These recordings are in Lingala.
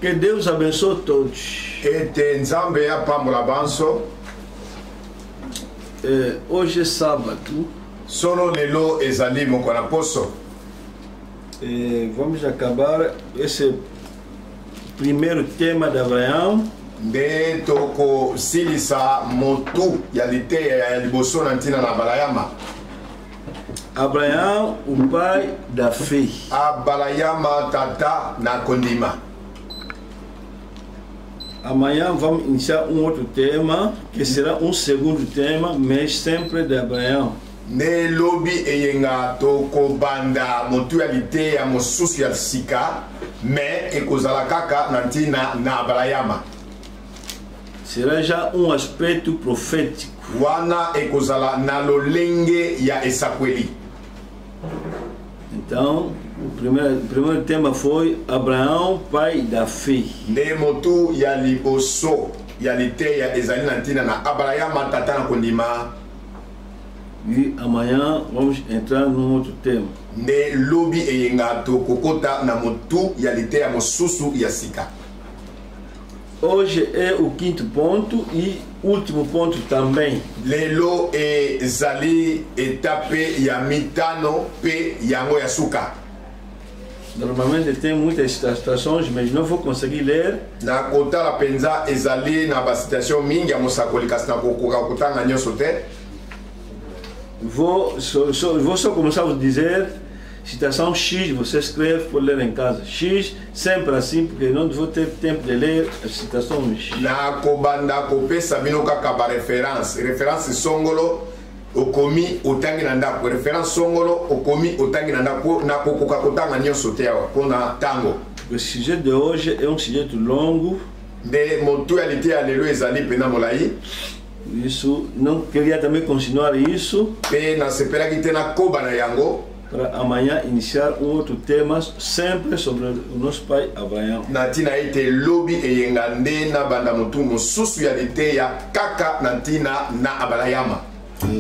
Que Deus abençoe todos. Hoje é sábado. Solo lelo ezali mokona poso. Vamos acabar esse primeiro tema de Abraão. Nde toko silisa motu ya liteya ya liboso na ntina na balayama. Abraão, o pai da fé. Abalayama tata na kondima. Amanhã vamos iniciar outro tema, que será segundo tema, mas sempre de Abraão. Ne lobi eyenga toko banda motu ya liteya mosusu ya sika, me ekozala kaka na ntina na balayama. Será já aspecto profético. Wana ekozala na lolenge ya esakweli. Então, o primeiro tema foi Abraão, pai da fé. Ne motu ya liboso ya liteya ezali na ntina na Abrahama tata na kondima. E amanhã vamos entrar num outro tema. Ne lobi eyenga tokokota na motu ya liteya mosusu ya sika. Hoje é o quinto ponto e último ponto também. Lelo ezali etape ya mitano pe yango ya suka. Normalmente tem muitas citações, mas não vou conseguir ler. Na kota la penza ezali na ba citation mingi ya mosakoli kasi na kokoka kotanga nyonso te. Vou só começar a vous dizer. Citação X, você escreve por ler em casa. X, sempre assim, porque não vou ter tempo de ler as citações. Na kobanda kopesa bino kaka ba référence. Référence songolo okomi otangi na ndako. Référence songolo okomi otangi na ndako na kokoka kotanga nyonso te awa pona tango. O sujet de hoje é sujet longo. De motu ya liteya lelo ezali pena molai. Isso, não queria também continuar isso. Pe na sepelaki te na koba na yango. Para amanhã iniciar outro tema sempre sobre o nosso pai Abraão. Natina ite lobi eyengande na banda motu mosusu ya liteya kaka natina na Abrahama.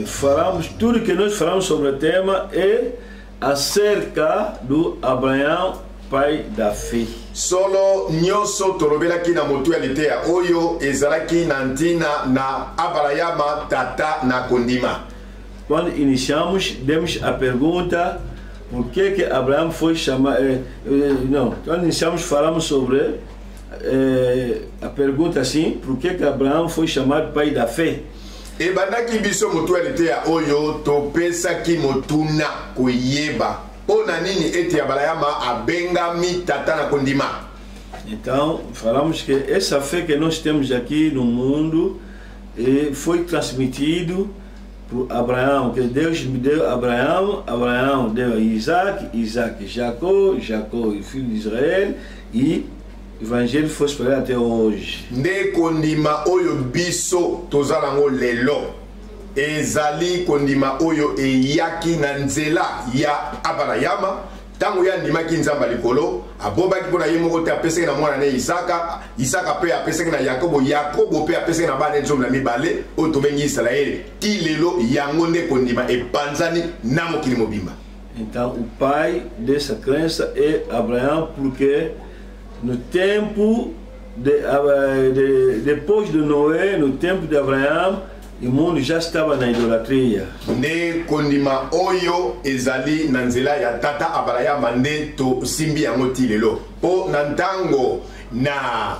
Falamos tudo que nós falamos sobre o tema é acerca do Abraão, pai da fé. Solo nyoso tolobelaki na motu ya liteya oyo ezalaki na ntina na Abrahama tata na kondima. Quando iniciamos, demos a pergunta por que Abraão foi chamado. Não, quando iniciamos, falamos sobre a pergunta assim: por que Abraão foi chamado pai da fé? E bandaki biso motu ya liteya oyo topesaki motuna koyeba pona nini ete Abrahama abengami tata na kondima. Então, falamos que essa fé que nós temos aqui no mundo foi transmitido por Abraão, que Deus me deu a Abraão, Abraão deu a Isaac, Isaac Jacó, Jacó o filho de Israel, e o evangelho foi espalhado até hoje. Nde kondima oyo biso tozalango lelo ezali kondima oyo eyaki na nzela ya Abrahama tango ya ndimaki nzamba likolo abobaki mpona ye moko te apesaki na mwana ne Isaka, Isaka pe apesaki na Yakobo, Yakobo pe apesaki na bana nzomi na mibale oyo tobengi Israeli. Ti lelo yango nde kondima epanzani na mokili mobimba. Então o pai dessa crença é Abraão, porque no tempo depois de Noé, no tempo de Abraão, o mundo já estava na idolatria. Ne kondima oyo ezali na nzela ya tata Abrahama nde to simbi yango ti lelo. Po na ntango na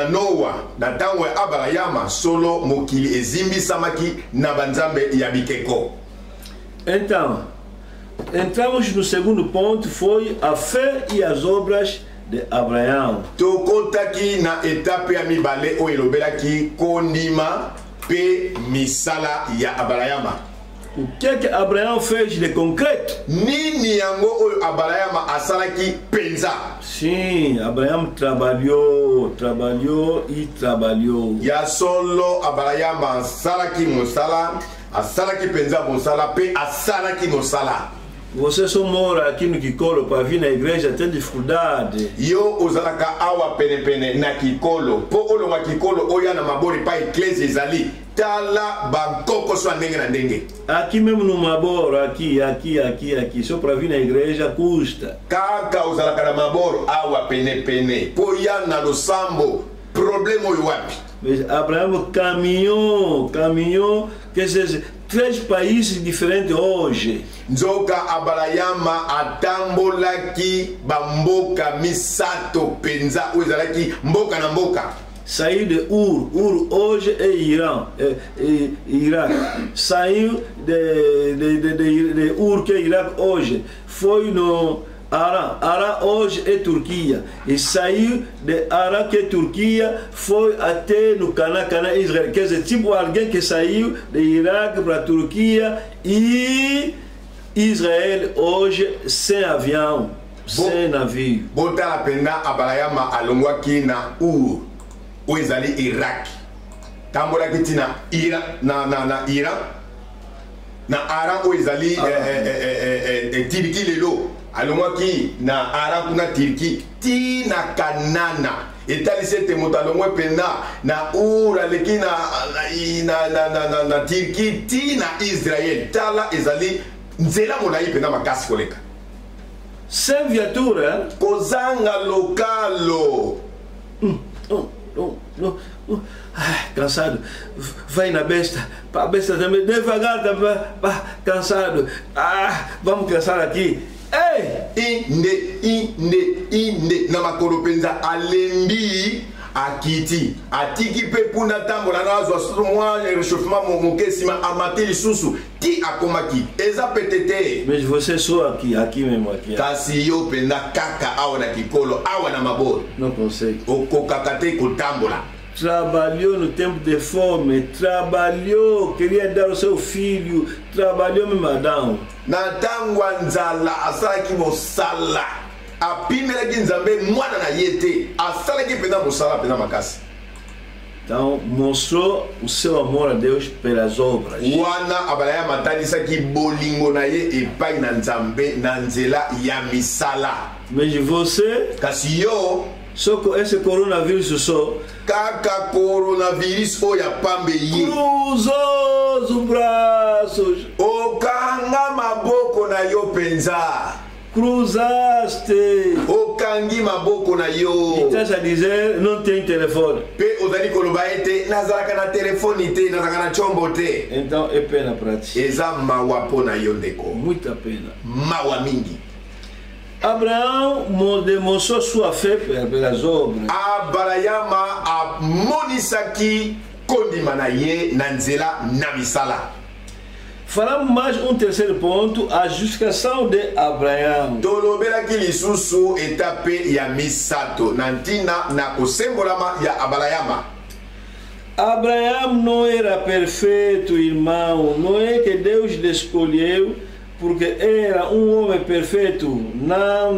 Noa, na ntango ya Abrahama solo mokili ezimbisamaki na banzambe ya bikeko. Então, entramos no segundo ponto, foi a fé e as obras de Abraão. Tokotaki na etape ya mibale oyo elobelaki kondima pe misala ya Abrahama. O que Abraão fez de concreto? Nini yango oyo Abrahama asalaki penza? Sim, Abraão trabalhou e trabalhou. Ya solo Abrahama asalaki mosala, asalaki penza mosala pe asalaki mosala. Você só mora aqui no Kikolo para vir na igreja, tem dificuldade. Yo ozalaka awa pene na Kikolo. Po olonga Kikolo oya na mabori pa eklesi ezali. tala bankoko so ndenge na ndenge. Aqui mesmo no Maboro, aqui. Só para vir na igreja custa. Kaka uzalaka na Maboro awa pene. Poya na losambo problema oyo wapi? Mas Abraão caminhou, quer dizer, 3 países diferentes hoje. Nzoka Abrayama atambolaki bamboka misato penza uzalaki mboka na mboka. Saiu de Ur hoje é Irã, Iraque. Saiu de Ur, que é Iraque hoje. Foi no Arã hoje é Turquia. E saiu de Arã, que é Turquia, foi até no Canaã, Israel. Quer dizer, tipo alguém que saiu de Iraque para a Turquia e Israel hoje sem avião, sem navio. Botar a pena Abrayama alongwaki na Ur. O ezali Irak. Tambola kitina na Iran. Na Aran o ezali Turki lelo. Alongwaki na Aran kuna Turki ti na Kanana. Etali sete motalongwe pena na Ura leki na Turki ti na Israel. Tala ezali nzela molai pena makasi koleka. Sem viatura, kozanga lokalo. Não. Cansado. Vai na besta. Para a besta também. Devagar, cansado. Vamos cansar aqui. Ei! Inde. Namakolo penza alembi akiti. Atiki pe puna tambola na azwa mwa réchauffement mokesima amateli susu. Ti akomaki. Eza petete. Mas você só aqui mesmo aqui. Kasi yo penda kaka awa na kikolo, awa na maboro. Não consegue. Okokakate kutambola. Trabalhou no tempo de fome, trabalhou, queria dar ao seu filho, trabalhou mesmo Adão. Na tangwa nzala asalaki mosala. Apimelaki nzambe mwana na yete. Asalaki penda mosala penda makasi. Então mostrou o seu amor a Deus pelas obras. Wana Abrayama tanisaki bolingo na ye epai na nzambe na nzela ya misala. Mas você, kasi yo, só com esse coronavírus só, kaka coronavírus oya pambe ye, cruzou os braços, okanga maboko na yo penza, cruzaste, okangi maboko na yo. Estás a dizer, não tem telefone. Pe ozali koloba ete nazalaka na telefone te, nazalaka na chombo te. Então é pena para ti. Eza mawa po na yo ndeko. Muita pena. Mawa mingi. Abraão demonstrou sua fé pelas obras. Abrayama amonisaki kondima na ye na nzela na misala. Falamos mais terceiro ponto, a justificação de Abraão. Tolobelaki lisusu etape ya misato nantina na kosembolama ya Abrayama. Abraão não era perfeito, irmão. Não é que Deus lhe escolheu porque era um homem perfeito. Não.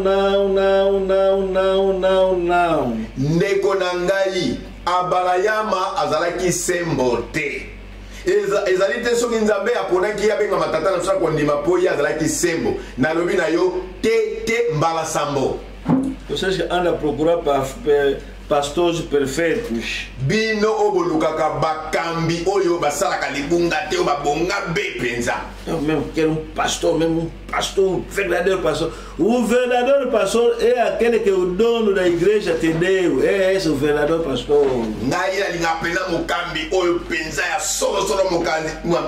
Ndeko na ngai, Abrayama azalaki sembo te. Ezali te soki nzambe aponaki abenga matata na biso kondima po ye azalaki sembo. Nalobi na yo te mbala sambo. Vocês andam a procurar pastores perfeitos. Bino obolukaka bakambi oyo basalaka libunga te babonga be penza. Eu mesmo quero pastor, um verdadeiro pastor. O verdadeiro pastor é aquele que o dono da igreja te deu. É esse o verdadeiro pastor. Ngai alinga pena mokambi oyo penza ya solo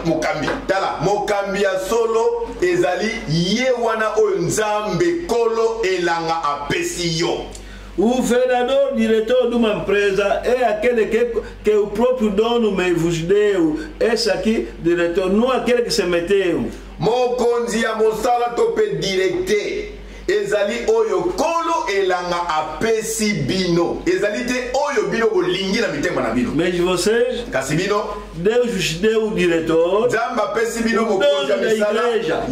mokambi. Tala, mokambi ya solo ezali ye wana oyo nzambe kolo elanga apesi yo. O verdadeiro diretor de uma empresa é aquele que o próprio dono me vos deu. Esse aqui, diretor, não aquele que se meteu. Mokonzi ya mosala tope directe. Ezali oyo kolo elanga apesi bino. Ezali te oyo bino bolingi na mitema na bino. Mas vocês, kasi bino, Deus vos deu o diretor. Zamba apesi bino mokonzi ya misala.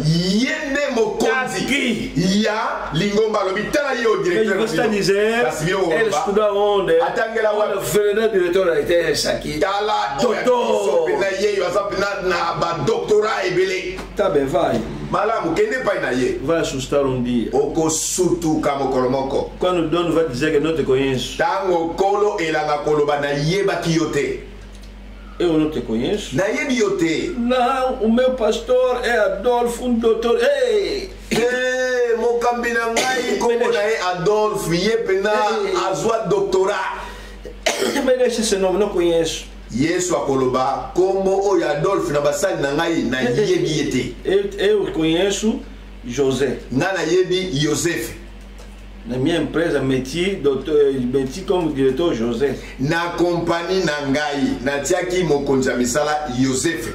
Yende mokonzi ya lingomba lobitala yo directeur. Mas você está dizendo, ele estudou aonde? Atangela wa o verdadeiro diretor da esse aqui. Tala doutor. Pena ye wasapina na ba doctorat ebele. Tá bem, vai. Malamu kende pai na ye. Vai assustar um dia. Oko sutu kamo kolomoko. Quando o dono vai dizer que não te conheço. Tango kolo elanga koloba na yeba kiyote. Eu não te conheço. nayebi yo te. Não, o meu pastor é Adolfo, doutor. Ei! Mokambi na ngai kombo na ye Adolphe ye pena azwa doctorat. Me deixa esse nome, não conheço. Yesu akoloba kombo oyo Adolphe na basali na ngai na yebi ye te. Eu conheço José. Nga na yebi Joseph. Na minha empresa meti como diretor José. Na compagnie na ngai natiaki mokonzi ya misala Joseph.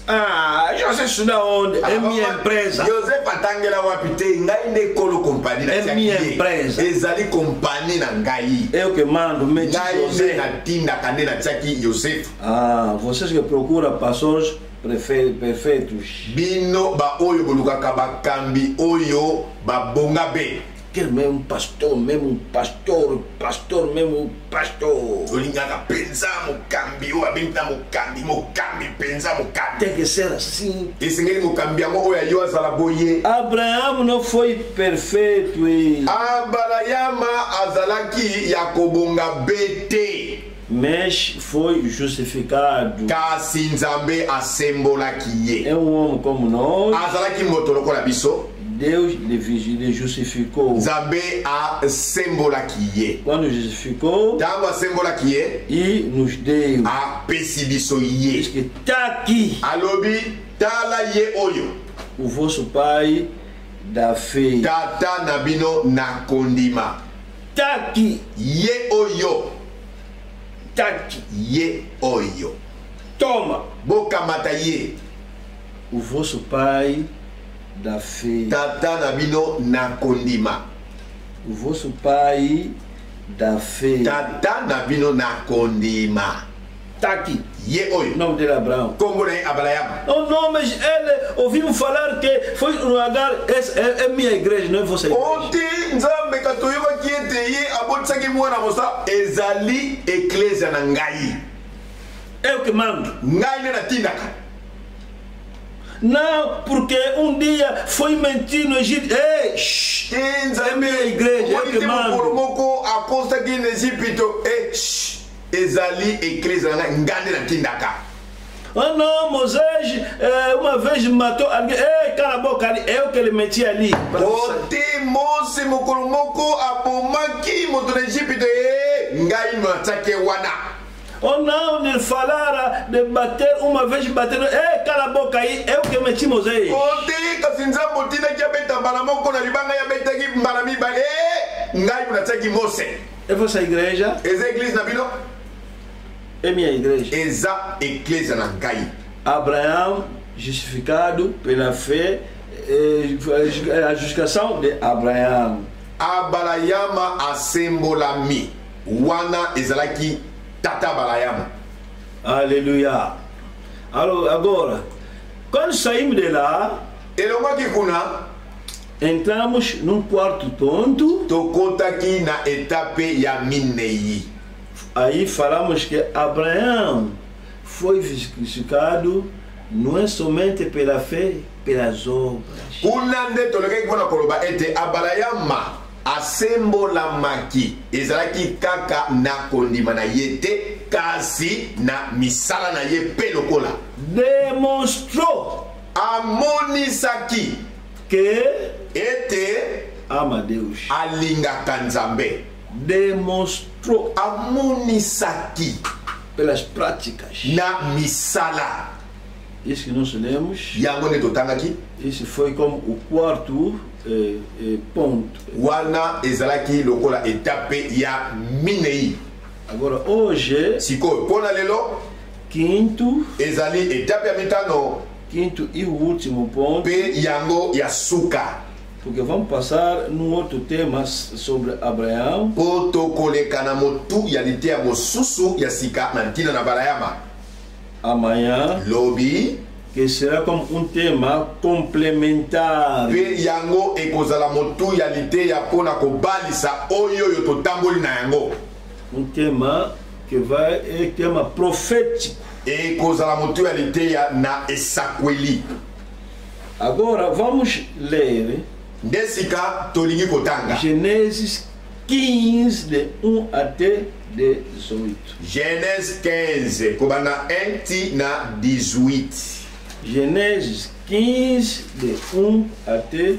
Ah, José estuda onde? É minha empresa. Joseph atangela wapi te ngai nde kolo compagnie natiaki. É minha empresa. Ezali compagnie na ngai. Eu que mando, meti José. Ngai natinda kande natiaki Joseph. Ah, vocês que procuram pastores perfeitos. Bino ba oyo bolukaka bakambi oyo babonga be. Quer mesmo pastor, mesmo pastor. Olingaka pensa mokambi oyo abengita mokambi pensa mokambi. Tem que ser assim. Esengeli mokambi yango oyo ayo azala boye. Abraão não foi perfeito. Abrahama azalaki ya kobonga bete. Mas foi justificado. Kasi nzambe asembolaki ye. É homem como nós. Azalaki moto lokola biso. Deus lhe justificou. Nzambe asembolaki ye. Quando justificou, tango asembolaki ye, e nos deu. Apesi biso ye. Diz que está aqui. Alobi tala ye oyo. O vosso pai da fé. Tata na bino na kondima. Está aqui. Ye oyo. Está aqui. Ye oyo. Toma. Bokamata ye. O vosso pai da fé. Tata na bino na kondima. O vosso pai da fé. Tata na bino na kondima. Está aqui. Ye oyo. O nome dele é Abraão. Como é Abraham? Oh, não, mas ele ouvimos falar que foi no lugar. É minha igreja, não é vossa igreja. Oti nzambe katoyoba kiete ye abotsaki mwana mosa ezali ecclesia na ngai. Eu que mando. Ngai ne natindaka. Não, porque dia foi mentir no Egito. Ei, é minha igreja, eu que mando. Moko apostaki na Egipto. Ezali ecclesia na ngai ne natindaka. Ah não, Moisés uma vez matou alguém. Ei, cala a boca ali. Eu que ele meti ali. Oti Mose mokolomoko abomaki moto na Egipto. Ngai matake wana. Oh não, ele falara de bater uma vez batendo. Ei, cala a boca aí. Eu que meti Moisés. Oti kasinza motina kia beta balamoko na libanga ya beta ki barami ba. Ngai matake Mose. É vossa igreja? Eza eglise na bino? É minha igreja. Eza ecclesia na ngai. Abraão, justificado pela fé, a justificação de Abraão. Abrahama asembolami. Wana ezalaki tata Abrahama. Aleluia. Agora, quando saímos de lá, elongaki kuna, entramos num quarto ponto. tokotaki na etape ya minei. Aí falamos que Abraão foi justificado não é somente pela fé, pelas obras. Kuna nde tolekaki mpona koloba ete Abrahama asembolamaki ezalaki kaka na kondima na ye te kasi na misala na ye mpe lokola. Demonstrou amonisaki que ete ama Deus. alingaka Nzambe. Demonstrou amonisaki pelas práticas. na misala. Isso que nós lemos. Yango nde totangaki. Isso foi como o quarto ponto. Wana ezalaki lokola etape ya minei. Agora hoje, sikoyo mpona lelo quinto ezali etape ya mitano quinto e o último ponto. mpe yango ya suka. Porque vamos passar num outro tema sobre Abraão. Po tokoleka na motu ya litea mosusu ya sika na ntina na Abrahama. Amanhã, lobi que será como um tema complementar. Pe yango ekozala motu ya litea pona kobalisa oyo yo totamboli na yango. Tema que vai é tema profético. Ekozala motu ya litea na esakweli. Agora vamos ler Desika tolingi kotanga Gênesis 15 de 1 até 18. Genèse 15, kobana 1 ti na 18. Genèse 15, de 1 até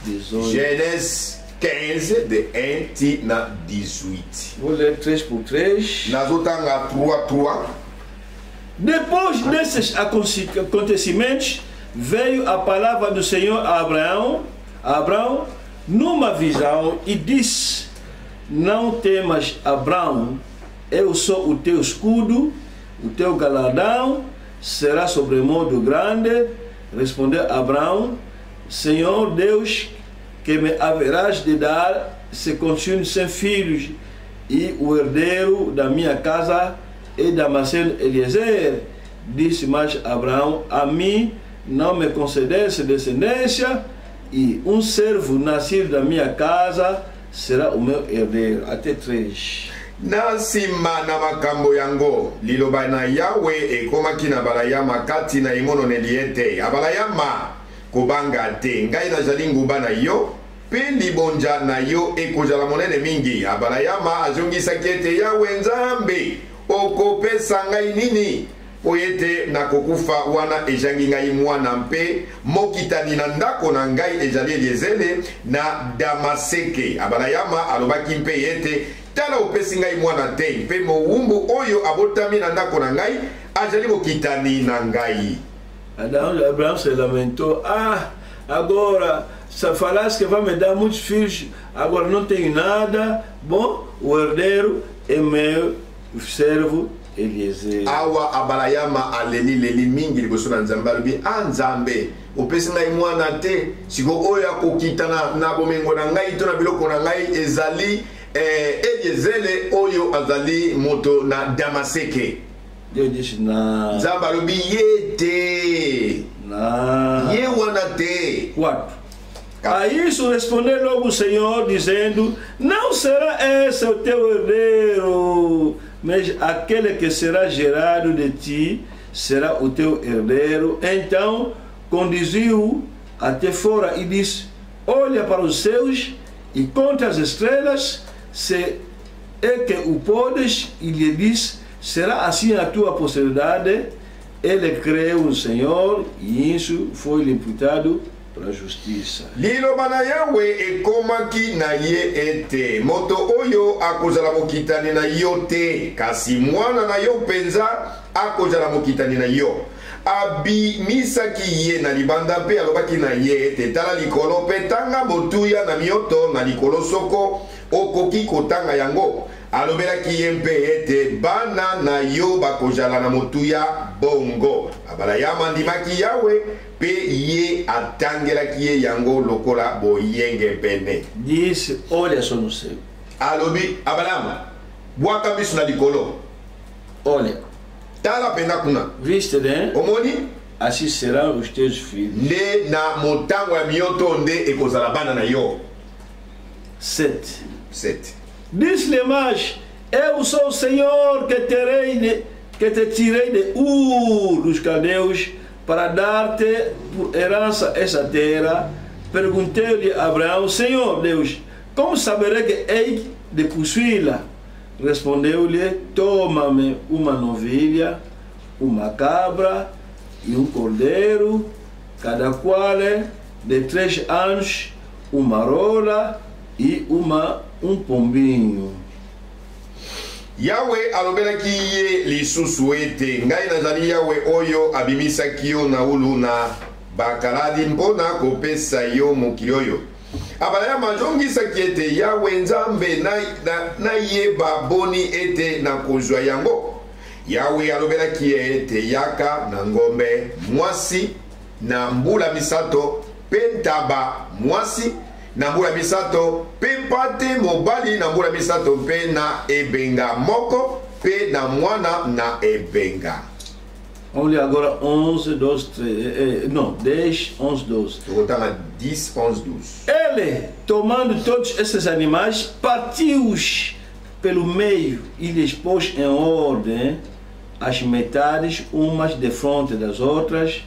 18. Genèse 15, de 1 ti na 18. Vou ler 3 por 3. Nazotanga 3. Depois desses acontecimentos, veio a palavra do Senhor a Abraão numa visão e disse: não temas, Abraão, eu sou o teu escudo, o teu galardão será sobremodo grande. Respondeu Abraão: Senhor Deus, que me haverás de dar se continuo sem filhos, e o herdeiro da minha casa e Damasceno Eliezer. Disse mais Abraão: a mim não me concedesse descendência, e um servo nascido da minha casa será o meu herdeiro. Até 3. Na nsima na makambo yango liloba na Yawe ekomaki na balayama kati na emononeli ete abalayama kobanga te ngai nazali nguba na yo mpe libonja na yo ekozala monene mingi. Abalayama azongisaki ete Yawe Nzambe okopesa ngai nini po ete nakokufa wana ejangi ngai mwana mpe mokitani na ndako na ngai ezali Eliezele na Damaseke. Abalayama alobaki mpe ete tala opesi ngai mwana te mpe mowumbu oyo abotami na ndako na ngai azali mokitani na ngai. Abraão se lamentou: agora falasse que vai me dar muitos filhos, agora não tenho nada. Bom, o herdeiro é meu servo Eliezer. Awa abalayama aleli mingi liboso na Nzambe alobi: Nzambe opesi ngai mwana te, siko oyo akokitana na bomengo na ngai to na biloko na ngai ezali Eliezele oyo azali moto na Damaseke. Deus disse: não. Nzambe alobi ye te. Não. Ye wana te. 4. A isso respondeu logo o Senhor, dizendo: não será esse o teu herdeiro, mas aquele que será gerado de ti será o teu herdeiro. Então conduziu-o até fora e disse: olha para os céus e conta as estrelas, se é que o podes. E lhe disse: será assim a tua posteridade. Ele creu no Senhor e isso foi-lhe imputado para a justiça. Liloba na Yawe ekomaki na ye ete moto oyo akozala mokitani na yo te, kasi mwana na yo penza akozala mokitani na yo. Abimisaki ye na libanda mpe alobaki na ye ete tala likolo mpe tanga botuya na mioto na likolo soko okoki kotanga yango. Alobelaki ye mpe ete bana na yo bakozala na motuya bongo. Abalayama andimaki Yawe mpe ye atangelaki ye yango lokola boyenge pene. Disse: olha só no céu. Alobi Abalayama bwaka miso na likolo. Olha. Tala pena kuna. Viste, né? Omoni? Assim serão os teus filhos. Nde na motango ya mioto nde ekozala bana na yo. 7. Disse-lhe mais: eu sou o Senhor que te tirei de Ur dos Caldeus para dar-te por herança essa terra. Perguntei-lhe a Abraão: Senhor Deus, como saberei que hei de possuí-la? Respondeu-lhe: toma-me uma novilha, uma cabra e um cordeiro, cada qual de 3 anos, uma rola e um pombinho. Yawe alobelaki ye lisusu ete ngai nazali Yawe oyo abimisaki yo na ulu na bakaladi mpona kopesa yo mokili oyo. Abalayama azongisaki ete Yawe Nzambe na yeba boni ete na kozwa yango. Yawe alobelaki ye ete yaka na ngombe mwasi na mbula misato pe ntaba mwasi na mbula misato pe mpate mobali na mbula misato pe na ebenga moko pe na mwana na ebenga. Vamos ler agora 11, 12, 13, não, 10, 11, 12. Estou 10, 11, 12. Ele, tomando todos esses animais, partiu-os pelo meio e lhes pôs em ordem as metades, umas defronte das outras,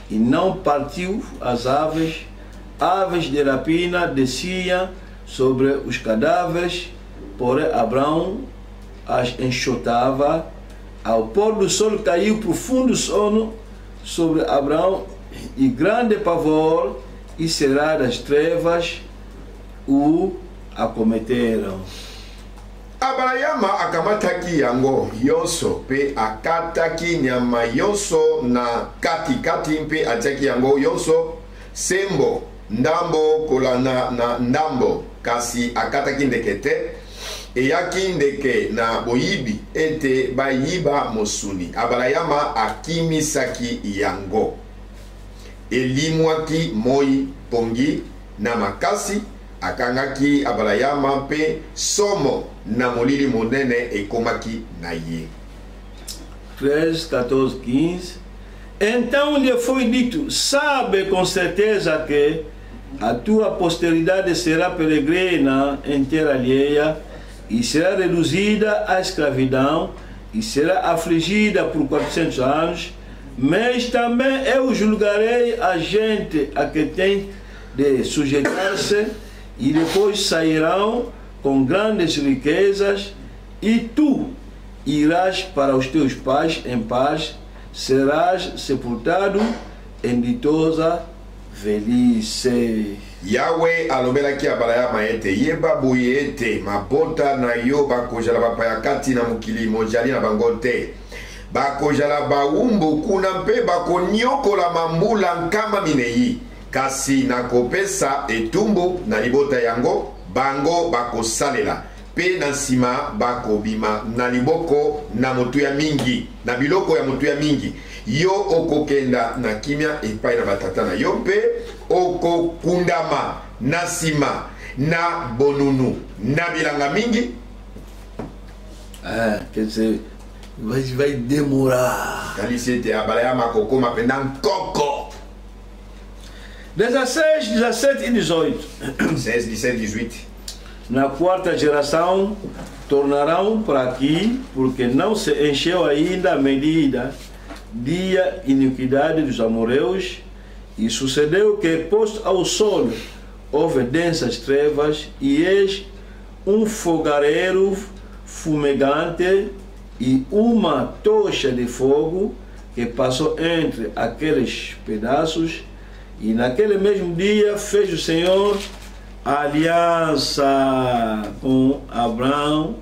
e não partiu as aves. Aves de rapina desciam sobre os cadáveres, porém Abraão as enxotava. Ao pôr do sol caiu profundo sono sobre Abraão e grande pavor e cerradas trevas o acometeram. Abrahama akamataki yango yonso pe akataki nyama yonso na kati mpe atiaki yango yonso sembo ndambo kolana na ndambo kasi akataki ndeke te eyaki ndeke na boyibi ete bayiba mosuni. Abrahama akimisaki yango elimwaki moi pongi na makasi akangaki Abrahama mpe somo na molili monene ekomaki na ye. 13, 14, 15. Então lhe foi dito: sabe com certeza que a tua posteridade será peregrina em terra alheia e será reduzida à escravidão e será afligida por 400 anos, mas também eu julgarei a gente a que tem de sujeitar-se e depois sairão com grandes riquezas e tu irás para os teus pais em paz, serás sepultado em ditosa velhice. Yahweh alobelaki Abrahama ete yeba boye ete mabota na yo bakozala bapaya kati na mokili mojali na bango te, bakozala baumbu kuna mpe bakonyokola mambula nkama minei, kasi nakopesa etumbu na libota yango bango bakosalela pe na nsima bakobima na liboko na motu ya mingi na biloko ya motu ya mingi. Yo okokenda na kimia epai na batata na yo mpe okokundama na nsima na bonunu na bilanga mingi. Quer dizer, vai demorar. Kalisi ete Abrahama kokoma penda nkoko. 16, 17 e 18. 16, 17, 18. Na quarta geração tornarão para aqui, porque não se encheu ainda a medida dia iniquidade dos amorreus, e sucedeu que, posto ao sol, houve densas trevas, e eis um fogareiro fumegante e uma tocha de fogo que passou entre aqueles pedaços, e naquele mesmo dia fez o Senhor aliança com Abraão,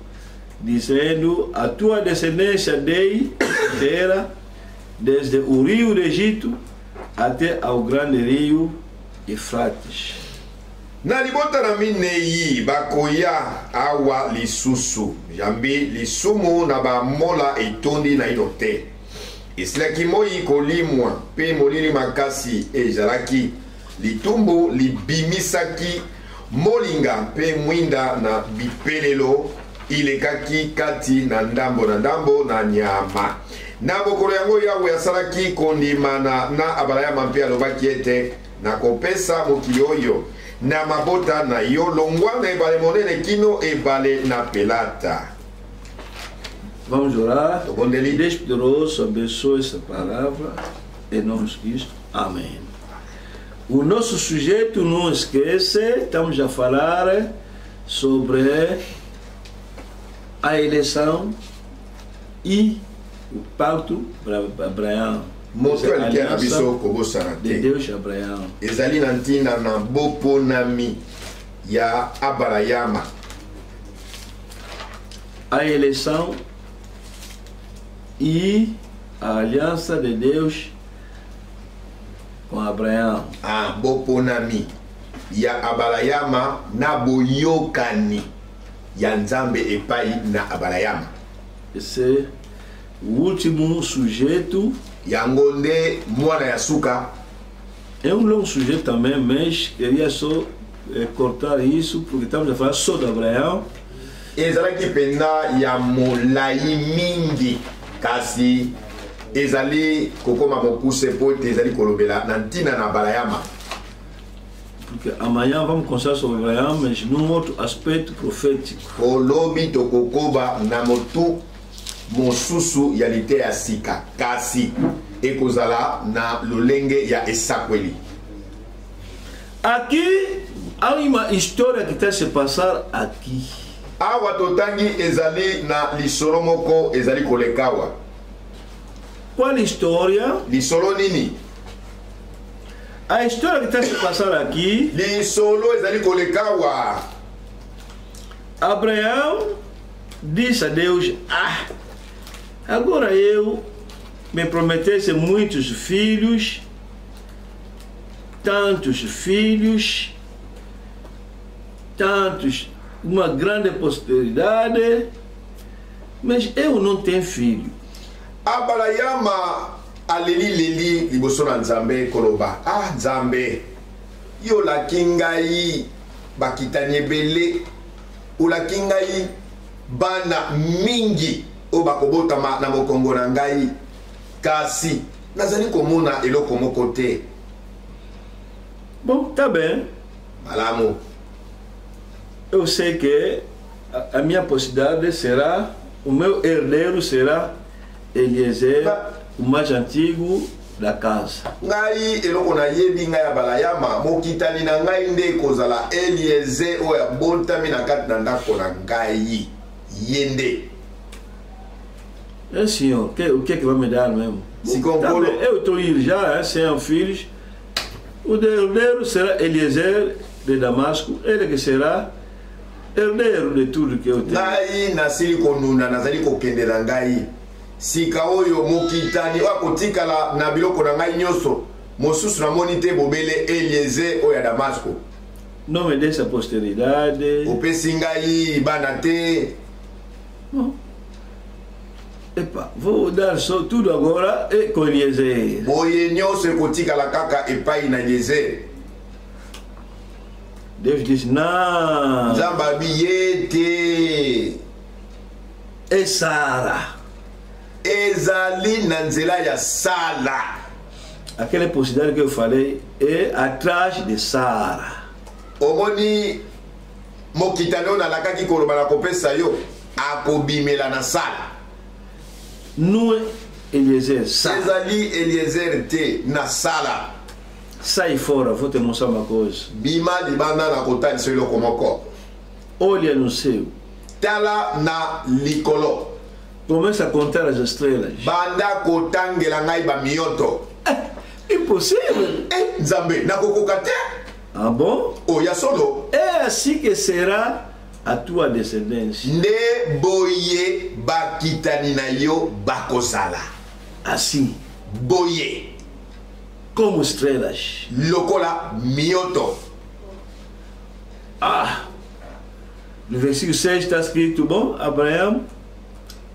dizendo: a tua descendência dei terra desde o rio do Egito até ao grande rio Eufrates. Na libota na minei bakoya awa lisusu jambi lisumu na bamola etondi na inote. Islaki moi kolimwa pe molili makasi ezalaki litumbu libimisaki molinga pe mwinda na bipelelo ilekaki kati na ndambo na nyama. Na bokolo yango Yahweh asalaki kondimana na Abrahama mpe alobaki ete nakopesa mokili oyo na mabota na yo longwa na ebale monene kino ebale na pelata. Vamos orar. Deus poderoso abençoe essa palavra em nome de Cristo. Amém. O nosso sujeito não esquece, estamos a falar sobre a eleição e o pacto para Abraão. De Deus Abraão. Ezali nantina na boponami ya Abrahama. A eleição e a aliança de Deus com Abraão. A boponami ya Abrahama na boyokani ya Nzambe epai na Abrahama. Esse o último sujeito. Yangonde mwana ya suka. É longo sujeito também, mas queria só cortar isso porque estamos a falar só de Abraão. Ezalaki penda ya molai mingi kasi ezali kokoma mokuse pote ezali kolobela na ntina na Abrahama. Porque amanhã vamos conversar sobre Abraão, mas num outro aspecto profético. Olobi tokokoba na motu mosusu ya lite ya sika kasi ekozala na lolenge ya esakweli. Aqui há uma história que está a se passar aqui. awa totangi ezali na lisolo moko ezali kolekawa. Qual história? Lisolo nini? A história que está se passando aqui. Lisolo ezali kolekawa. Abraão disse a Deus: ah, agora eu me prometesse muitos filhos, tantos, uma grande posteridade, mas eu não tenho filho. Abrahama aleli liboso na Nzambe koloba, ah Nzambe yo lakingai bakitani ebele ulakingai bana mingi o bakobotama na mokongo na ngai kasi nazali komona eloko moko te. Bom, tá bem. Malamu. Eu sei que a minha possibilidade será, o meu herdeiro será Eliezer, o mais antigo da casa. Ngai eloko na yebi ngai abalayama mokitani na ngai nde kozala Eliezer oya botami na kati na ndako na ngai yende. É senhor, o que é que vai me dar mesmo? Se concolo. Eu estou indo já, sem filhos. O herdeiro será Eliezer de Damasco, ele que será herdeiro de tudo que eu tenho. Ngai nasili konuna nazali kokende na ngai. Sika oyo mokitani wakotikala na biloko na ngai nyoso mosusu na moni te bobele Eliezer oya Damasco. Não me deixa posteridade. Opesi ngai bana te. Epa, vou dar só tudo agora e com Eliezer. Boye nyoso ekotikala kaka epai na Eliezer. Deus disse: não. Nzambe yete. É Sara. Ezali na nzela ya Sala. Aquela possibilidade que eu falei é atrás de Sara. Omoni mokitano na lakaki koloba na kopesa yo akobimela na Sala. Não é Eliezer, Sara. Ezali Eliezer te na Sala. Sai fora, vou te mostrar uma coisa. Bima libanda na kotani so eloko moko. Olha no céu. Tala na likolo. Começa a contar as estrelas. Banda kotangela ngai ba mioto. Impossível. Nzambe nakokoka te. Ah bom? Oya solo. É assim que será a tua descendência. Nde boye bakitani na yo bakozala. Assim. Boye. Como estrelas. Lokola mioto. Ah. No versículo 6 está escrito, bom, Abraão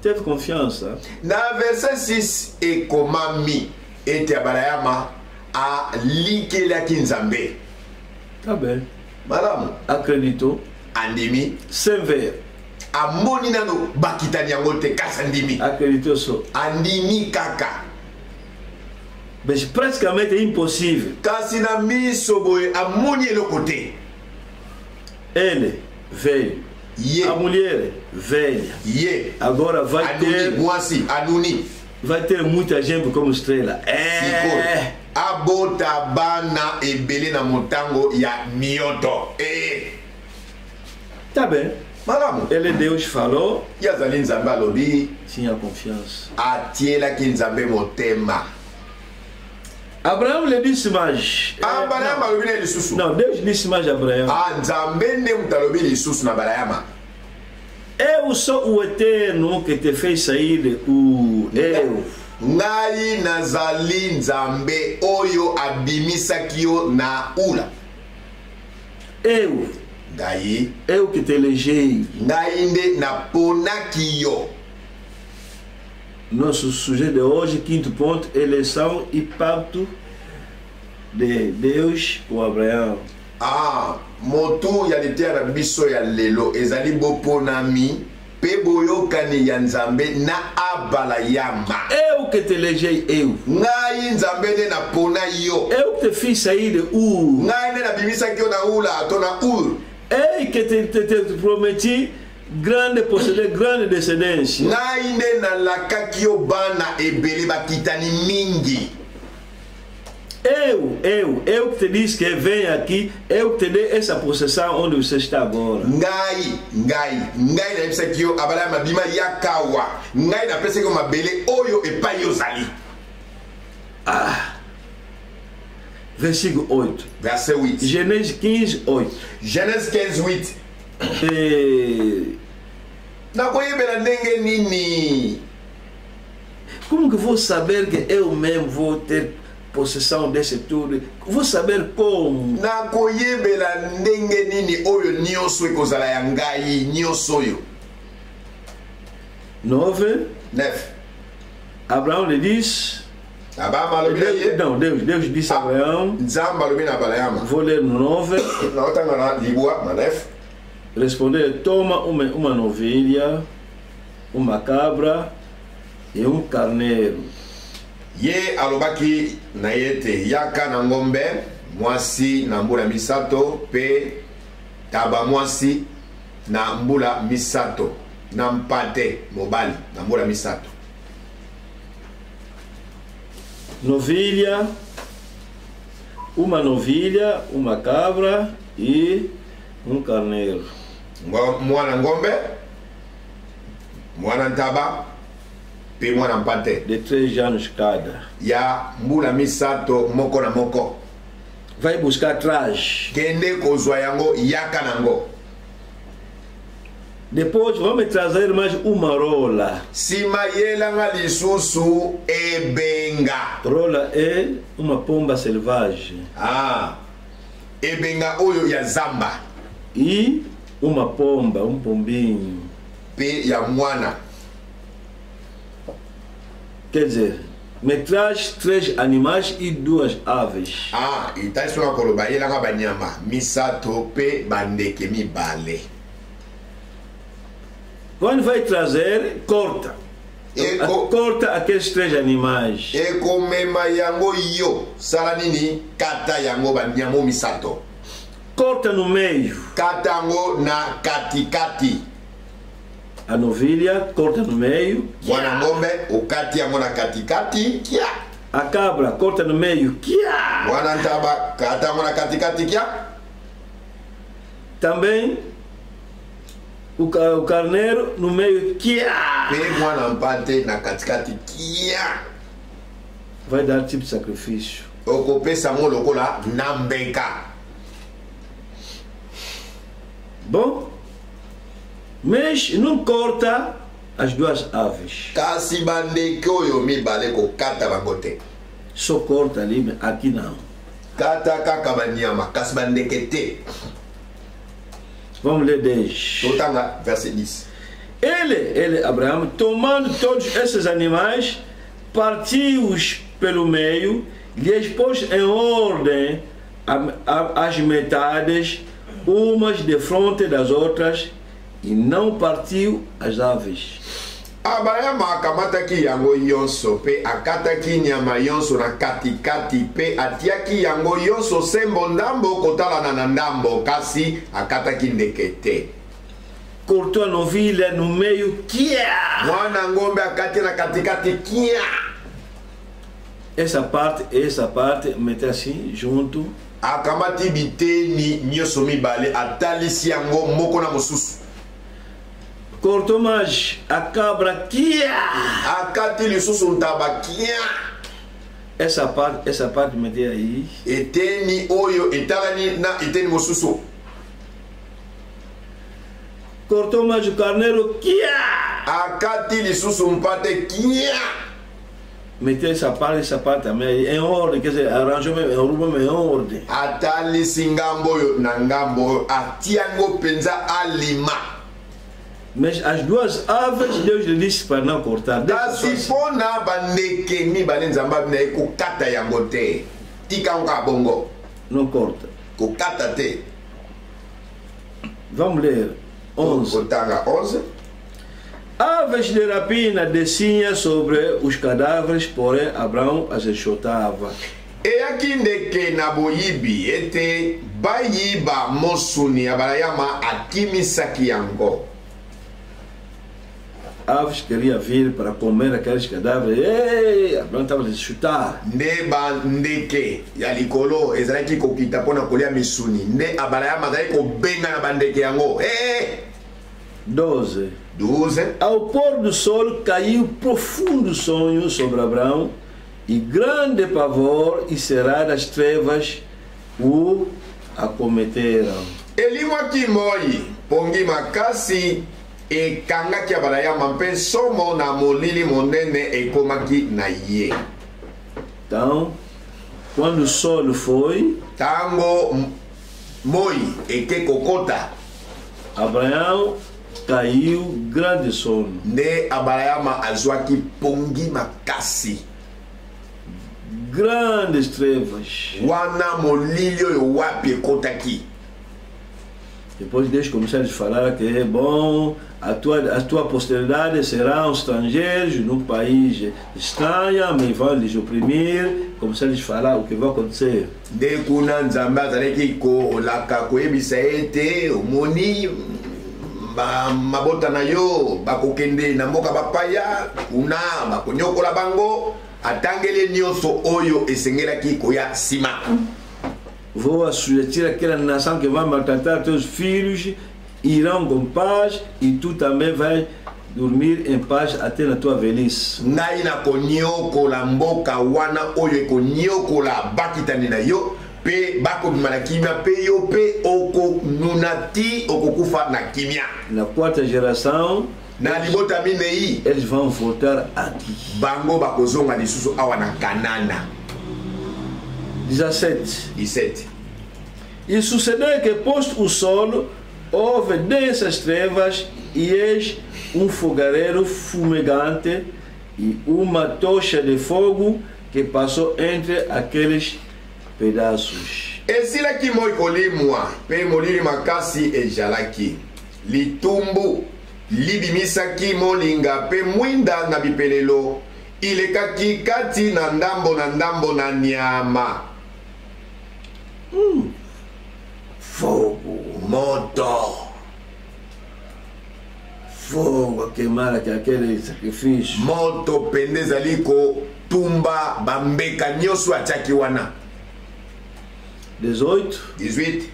teve confiança. Na verset 6 ekomami ete Abrahama alikelaki Nzambe. Tá bem. Malamu. Acreditou. Andimi. Sem ver. Amoni nano bakitani yango te kasa ndimi. Acreditou só. Andimi kaka. Mas praticamente é impossível. Kasi na miso boye amoni eloko te. Ele veio. Ye. A mulher velha. Ye. Agora vai Anuni, ter. Moasi, Anuni. Vai ter muita gente como estrela. É. Abota bana ebele na motango ya mioto. Tá bem. Malamu. Ele Deus falou. Yazali Nzambe alobi. Tinha confiança. Atielaki Nzambe motema. Abraão lhe disse mais. Abraham alobi na lisusu. Não, Deus disse mais a Abraão. Nzambe nde mutalobi lisusu na Abraham. Eu sou o Eterno que te fez sair eu. Ngai nazali Nzambe oyo abimisaki yo na ula. Eu que te elegei. Ngai nde naponaki yo. Nosso sujeito de hoje, quinto ponto, eleição e pacto de Deus com Abraão. Motu ya litera biso ya lelo ezali boponami pe boyokani ya Nzambe na Abalayama. Eu que te elegei, eu. Ngai Nzambe nde napona yo. Eu que te fiz sair de Ur. Ngai nde nabimisaki yo na ula to na Ur. Eu que te prometi grande posséder, grande descendência. Ngai nde nalakaki yo bana ebele bakitani mingi. Eu que te disse que vem aqui, eu que te dei essa possessão onde você está agora. Ngai na epsa kio abala mabima yakawa. Ngai na pesa ko mabele oyo epai ozali. Versículo 8. Verset 8. Genèse 15, 8. Genèse 15, 8. Nakoyebela ndenge nini? Como que vou saber que eu mesmo vou ter possessão desse tudo? Vou saber como. Nakoyebela ndenge nini oyo nyonso ekozala ya ngai nyonso oyo. 9. 9. Abraão lhe disse. Não, Deus disse a Abraão. Vou ler no 9. Respondeu: toma uma novilha, uma cabra e um carneiro. Ye alobaki na yete yaka na ngombe mwasi na mbula misato pe taba mwasi na mbula misato na mpate mobali na mbula misato. Uma novilha, uma cabra e um carneiro. Mwana ngombe, mwana ntaba, pe mwana mpate. De 3 anos cada. Ya mbula misato moko na moko. Vai buscar atrás. Kende kozwa yango yaka nango. Depois vamos trazer mais uma rola. Sima yelanga lisusu ebenga. Rola é uma pomba selvagem. Ebenga oyo ya zamba. E uma pomba, pombinho. Pe ya mwana. Quer dizer, me traz 3 animais e 2 aves. Ita isso na koloba yelanga banyama misato pe bandeke mibale. Quando vai trazer, corta. Corta aqueles 3 animais. Ekomema yango yo salanini kata yango banyamo misato. Corta no meio. Kata yango na katikati. A novilha corta no meio. Mwana ngombe ukati yango na katikati kia. A cabra corta no meio. Kia. Mwana ntaba kata yango na katikati kia. Também o carneiro no meio. Kia. Pe mwana mpate na katikati kia. Vai dar tipo de sacrifício. Okopesa mo lokola nambeka. Bom, mas não corta as 2 aves. Kasi bandeke oyo mibale ko kata bangote. Só corta ali, aqui não. Kata kaka banyama kasi bandeke te. Vamos ler 10. Totanga verset 10. Ele, Abraão, tomando todos esses animais, partiu-os pelo meio, lhes pôs em ordem as metades, umas de frente das outras, e não partiu as aves. Abraão akamataki yango yonso pe akataki nyama yonso na katikati pe atiaki yango yonso sembo ndambo kotalana na ndambo kasi akataki ndeke te. Cortou a novilha no meio, kia! Mwana ngombe akati na katikati kia. Essa parte, meter assim, junto. Akamati biteni nyoso mibale atalisi yango moko na mosusu. Cortou mais a cabra, kia! Akati lisusu ntaba kia. Essa parte meter aí. Eteni oyo etalani na eteni mosusu. Cortou mais o carneiro, kia! Akati lisusu mpate kia. Meter essa parte também em ordem, quer dizer, arranjou em ordem. Atalisi ngambo yo na ngambo atiango penza alima. Mas as 2 aves, Deus lhe disse para não cortar. Dasipona bandeke mibale nzamba na kokata yango te. Tika nka bongo. Não corta. Kokata te. Vamos ler 11. Kotanga 11. Aves de rapina desciam sobre os cadáveres, porém Abraão as enxotava. Eyaki ndeke na boyibi ete bayiba mosuni abarayama akimisaki yango. aves queriam vir para comer aqueles cadáveres. Ei, Abraão estava a chutar. Nde bandeke ya likolo ezalaki kokita pona kolia misuni. Nde Abraham azalaki kobenga na bandeke yango. 12. 12. Ao pôr do sol caiu profundo sonho sobre Abraão, e grande pavor e cerradas trevas o acometeram. Elimwaki moi pongi makasi ekangaki Abraham mpe somo na molili monene ekomaki na ye. Então, quando o sol foi, tango moi eke kokota, Abraão caiu grande sono. Nde Abraham azwaki pongi makasi, grandes trevas. Wana molili oyo wapi ekotaki. Depois Deus começou a falar que é bom, a tua posteridade serão estrangeiros num país estranho, mas vão lhes oprimir. Começou a falar o que vai acontecer. De kuna nzambe azalaki kolaka koyebisa ete omoni mabota na yo bakokende na mboka bapaya kuna bakonyokola bango atangele nyonso oyo esengelaki koya sima. Vou assujetir aquela nação que vai maltratar teus filhos, irão com paz e tu também vai dormir em paz até na tua velhice. Ngai na konyokola mboka wana oyo konyokola bakitani na yo pe bakobima na kimia pe yo pe oko nunati okokufa na kimia. Na quarta geração, na libota minei, eles vão voltar aqui. Bango bakozonga lisusu awa na Canana. 17. E sucedeu que, posto o sol, houve densas trevas, e eis fogareiro fumegante e uma tocha de fogo que passou entre aqueles pedaços. Esilaki moi kolimwa, pe molili makasi ejalaki. Litumbu, libimisaki molinga pe mwinda na bipelelo, ilekaki kati na ndambo na nyama. Fogo, moto, fogo a queimar aquele sacrifício. Moto pendezaliko tumba bambeka nyoso ataki wana. 18.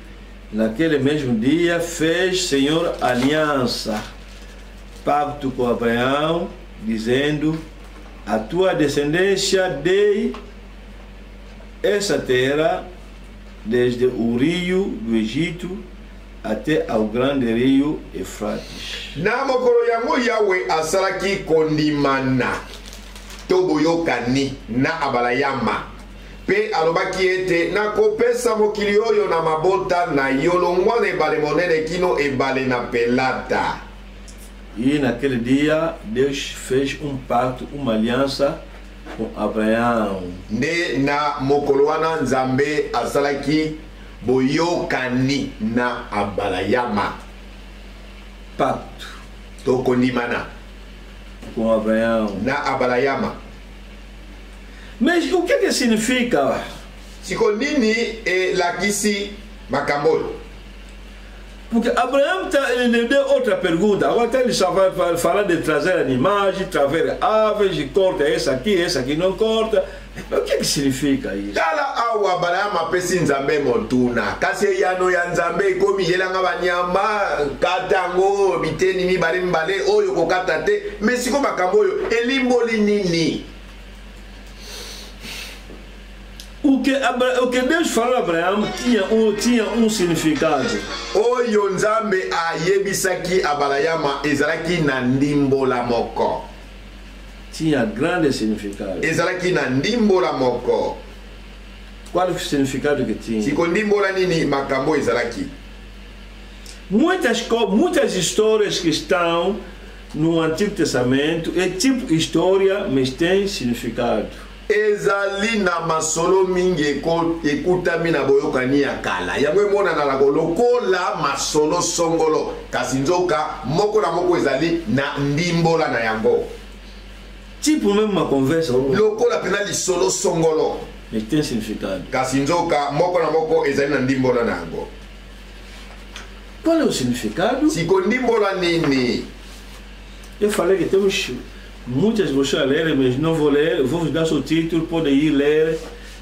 Naquele mesmo dia fez Senhor aliança, pacto com Abraão, dizendo: a tua descendência dei essa terra, desde o rio do Egito até ao grande rio Eufrates. Na mokolo yango Yahweh asalaki kondimana toboyokani na Abrahama pe alobaki ete nakopesa mokili oyo na mabota na yo longwa na ebale monene kino ebale na pelata. E naquele dia Deus fez pacto, uma aliança com Abraão. Nde na mokolo wana Nzambe asalaki boyokani na Abrahama. Pacto. Tokondimana com Abraão. Na Abrahama. Mas o que significa? Siko nini lakisi makambo? Porque Abraão ele deu outra pergunta. Agora ele só vai falar de trazer animais, de trazer aves, de corta essa aqui não corta. Mas o que significa isso? Dala au Abraham apesi Nzambe motuna. Kasi yano ya Nzambe komi yelanga banyama katango biteni mbale oyo kokata te. Mais siko makambo oyo elimboli nini? O que Deus falou a Abraão tinha significado. Oyo Nzambe ayebisaki Abrahama ezalaki na ndimbola moko. Tinha grande significado. Ezalaki na ndimbola moko. Qual o significado que tinha? Siko ndimbola nini makambo ezalaki? Muitas histórias que estão no Antigo Testamento é tipo história, mas tem significado. Ezali na masolo mingi ekutami na boyokani ya kala yango emonana na lokola masolo songolo kasi nzoka moko na moko ezali na ndimbola na yango tipo même ma conversa lokola pena lisolo songolo mais tem significado kasi nzoka moko na moko ezali na ndimbola na yango. Qual é o significado? Siko ndimbola nini? Eu falei que temos muitas brochuras a ler, mas não vou ler. Eu vou vos dar o título, podem ir ler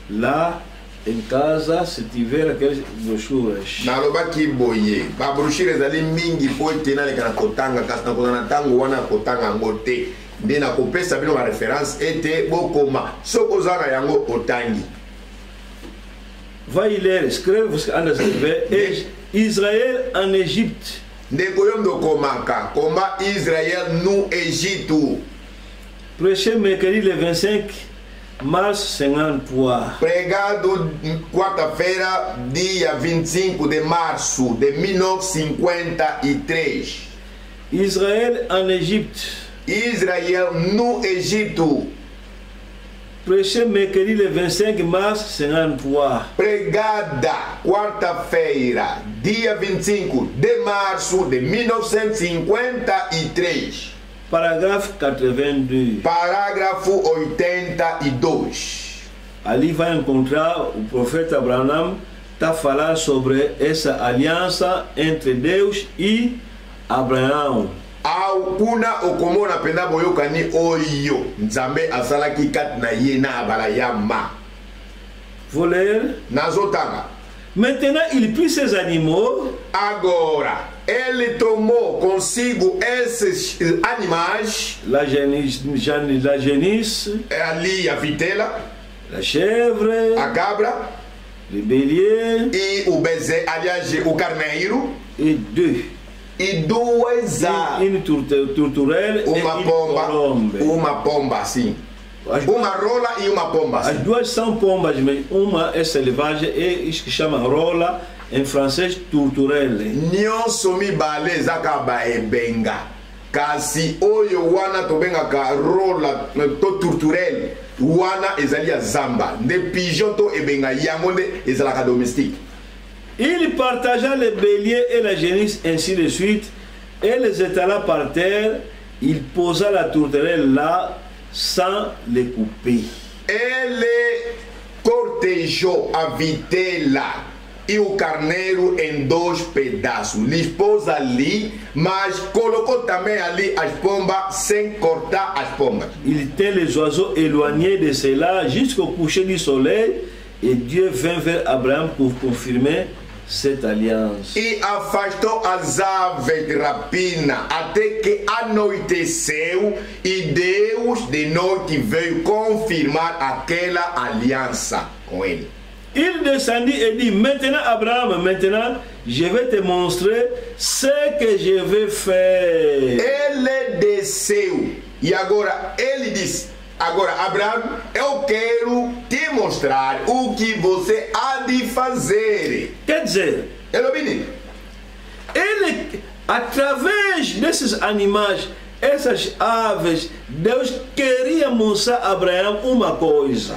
lá em casa se tiver aquelas brochuras. Na loba que boye, ba brochuras ali mingi foi ter na kana kotanga, kas na kona tango wana kotanga ngote. De na kopesa bino ma référence était bokoma. Soko zana yango otangi. Vai ler, escreve, você anda a escrever. Israël en Égypte. Ndekoyom komaka, combat Israël no Egito. Prêché mercredi le 25 mars 53. Pregado quarta-feira, dia 25 de março de 1953. Israël en Égypte. Israël no Egito. Prêché mercredi le 25 mars 53. Pregada quarta-feira, dia 25 de março de 1953. Parágrafo 82. Parágrafo 82. Ali vai encontrar o profeta Abraão, está a falar sobre essa aliança entre Deus e Abraão. Kuna okomona penda boyokani oyo nzambe asalaki kat na ye na Abrahama. Vou ler. Nazotanga. Maintenant il prit ces animaux. Agora ele tomou consigo esses animais. La génisse. Ali a vitela. La chèvre. A cabra. Le bélier. E o bezerro, aliás, o carneiro. E deux. E duas une tourterelle uma pomba sim. Uma rola e uma pomba. As duas são pombas, mas uma é selvagem e isso que chama rola, em francês tourterelle. Nyonso mibale zakaba ebenga. Kasi oyo wana tobenga ka rola to tourterelle. Wana ezali ya zamba. De pigeon to ebenga yango nde ezalaka domestique. Il partagea les béliers et la génisse ainsi de suite, et les étala par terre. Il posa la tourterelle là sans les couper. Ele cortejou a vitela e o carneiro em dois pedaços. Lhes pôs ali, mas colocou também ali as pombas sem cortar as pombas. Il tint les oiseaux éloignés de cela jusqu'au coucher du soleil, et Dieu vint vers Abraham pour confirmer cette alliance. E afastou as aves de rapina até que anoiteceu, e Deus de noite veio confirmar aquela aliança com ele. Il descendit et dit: maintenant Abraham, maintenant je vais te montrer ce que je vais faire. Ele desceu e agora ele disse: agora, Abraão, eu quero te mostrar o que você há de fazer. Quer dizer, ele, através desses animais, essas aves, Deus queria mostrar a Abraão uma coisa.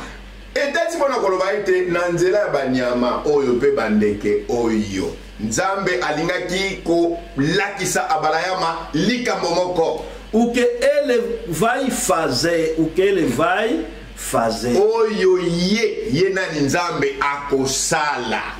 Então, se for na Colobaite, na nzela banyama oyo pe bandeke oyo, Nzambe alingaki ko lakisa Abrahama likambo moko. O que ele vai fazer, o que ele vai fazer. Oyo ye nani Nzambe akosala.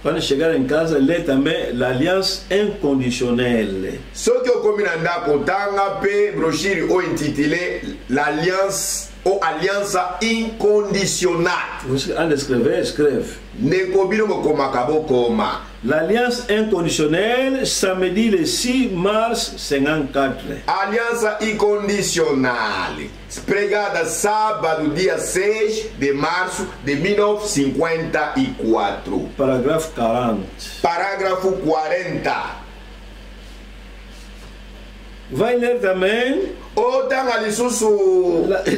Quando chegar em casa, lê também l'alliance inconditionnelle. Ce que komina ndako tanga pe brochure o intitulé l'alliance ou alliance inconditionnelle. Você anda escrever, escreve. Nekobino mokomakabo koma. L'alliance inconditionnelle, samedi le 6 mars 54. Aliança inconditionnelle, pregada sábado, dia 6 de março de 1954. Parágrafo 40. Parágrafo 40. Vai ler também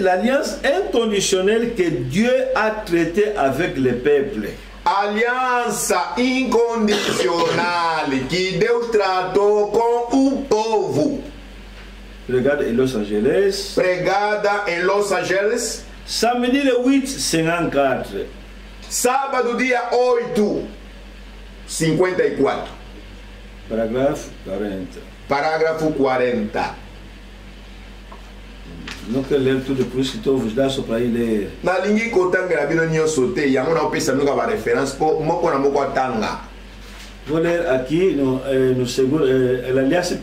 l'alliance inconditionnelle que Dieu a traité avec le peuple. Aliança incondicional que Deus tratou com o povo. Pregada em Los Angeles. Pregada em Los Angeles. Samedi le 8, 54. Sábado, dia 8, 54. Parágrafo 40. Parágrafo 40. Não quero ler tudo, por isso que estou vos dar só para ir ler. Na língua que eu tenho gravado, eu sou te, e eu não penso nunca uma referência, moko na moko tanga. Vou ler aqui no segundo, l'alliance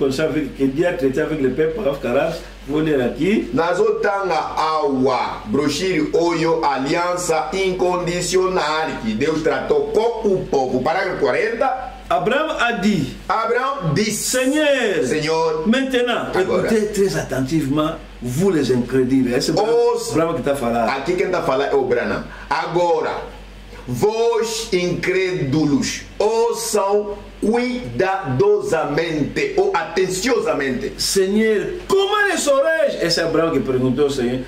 que Dieu a traité avec le peuple, paragraphe 40. Vou ler aqui. Nazotanga awa, brochire oyo, aliança incondicional que Deus tratou com o povo. Parágrafo 40. Abraham a dit. Abraham disse: Seigneur, maintenant, écoutez très attentivement, vous les incrédules. C'est Abraham qui t'a falado. Aqui quem está falando é o Branham. Agora, vós incrédulos, ouçam cuidadosamente ou atenciosamente. Senhor, como les saurais? Esse é Abraão que perguntou ao Senhor.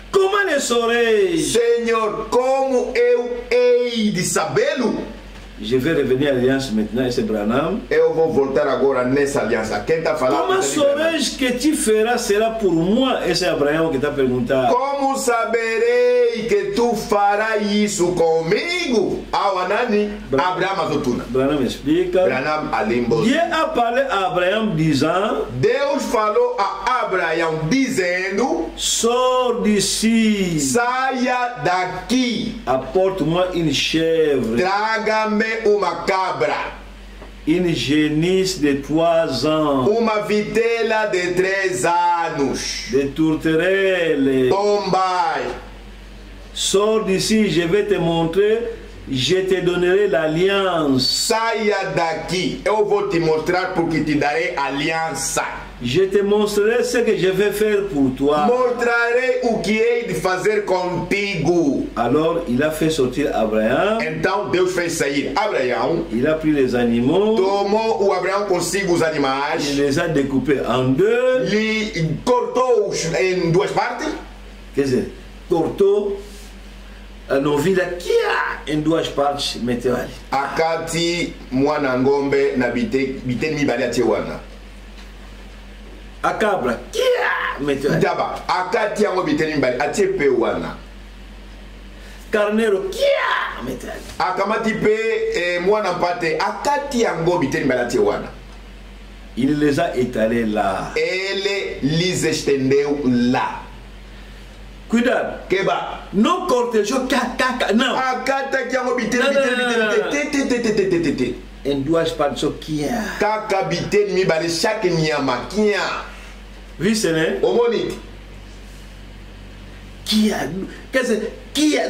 Como les saurais? Senhor, como eu hei de sabê-lo? Je vais revenir à l'alliance maintenant, esse Branham. Eu vou voltar agora nessa aliança. Quem está falando? Como saurais que tu feras será por moi? Esse é Abraão que está perguntando. Como saberei que tu farás isso comigo? Awanani, Abraão Azotuna. Branham explica. Branham Alimbo. Dieu a parlé à Abraão disant. Deus falou a Abraão dizendo: sors d'ici. Saia daqui. Apporte-moi une chèvre. Traga-me uma cabra. Une génisse de 3 ans. Uma vitela de 3 anos. De tourterelle. Bombay. Sors d'ici, je vais te montrer, je te donnerai l'alliance. Saia daqui, eu vou te mostrar porque te darei aliança. Je te montrerai ce que je vais faire pour toi. Mostrarei o que hei de fazer contigo. Alors il a fait sortir Abraão. Então Deus fez sair Abraão. Il a pris les animaux. Tomou o Abraão consigo os animais. Il les a découpés en deux. Lhe cortou-os em 2 partes. Quer dizer, cortou a novilha em 2 partes, meteu ali. Akati mwana ngombe na biteni mibale atie wana. A cabra meteu ali. Daba akati yango biteni mibale atie pe wana. Carneiro meteu ali. Akamati pe mwana mpate akati yango biteni mibale atie wana. Il les a étalés là. Ele lhes estendeu lá. Cuidado. Keba. Não cortejou não. Akata yango biteni em 2 partes só kaka biteni mibale chaque nyama Vice, né? Omoni. Quer dizer,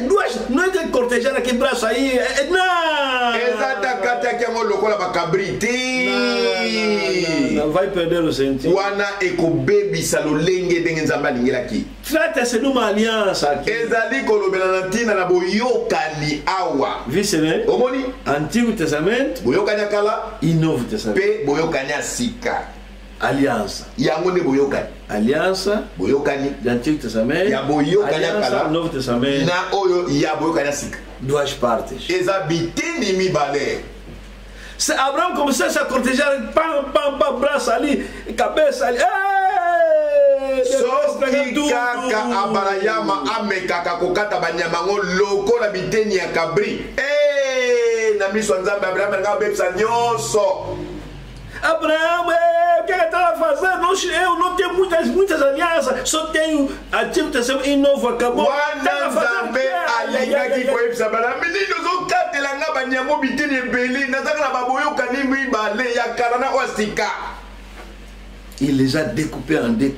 não é de cortejar aqui braço aí. Não! Exata kata yango lokola bakabriti. Não vai perder o sentido. Wana ekobebisa lolenge ndenge nzambe alingilaki. Trata-se numa aliança aqui. Ezali kolobela na ntina na boyokani awa. Vice, né? Omoni. Antigo Testamento. Boyokani akala. E Novo Testamento. Pe boyokani asika. Aliança. Yango nde boyokani. Aliança. Boyokani. Do Antigo Testamento. Ya boyokani akala. Novo Testamento. Na oyo ya boyokani asika. 2 partes. Eza biteni mibale. Se Abraão começasse a cortejar, pam, braço ali, cabeça ali. Só que kaka Abarayama amekaka kokata banyama ngo lokola biteni ya kabri. Na miso nzambe Abraão nga bebisa nyonso. Abraão, o que ele estava fazendo? Eu não tenho muitas alianças, só tenho Antigo Testamento e Novo acabou. Wana nzambe alingaki koyebisa bana menino zokatela nga banyama biteni ebele nazaka na baboyokani mibale ya kala na osika. Il les a découpés en 2.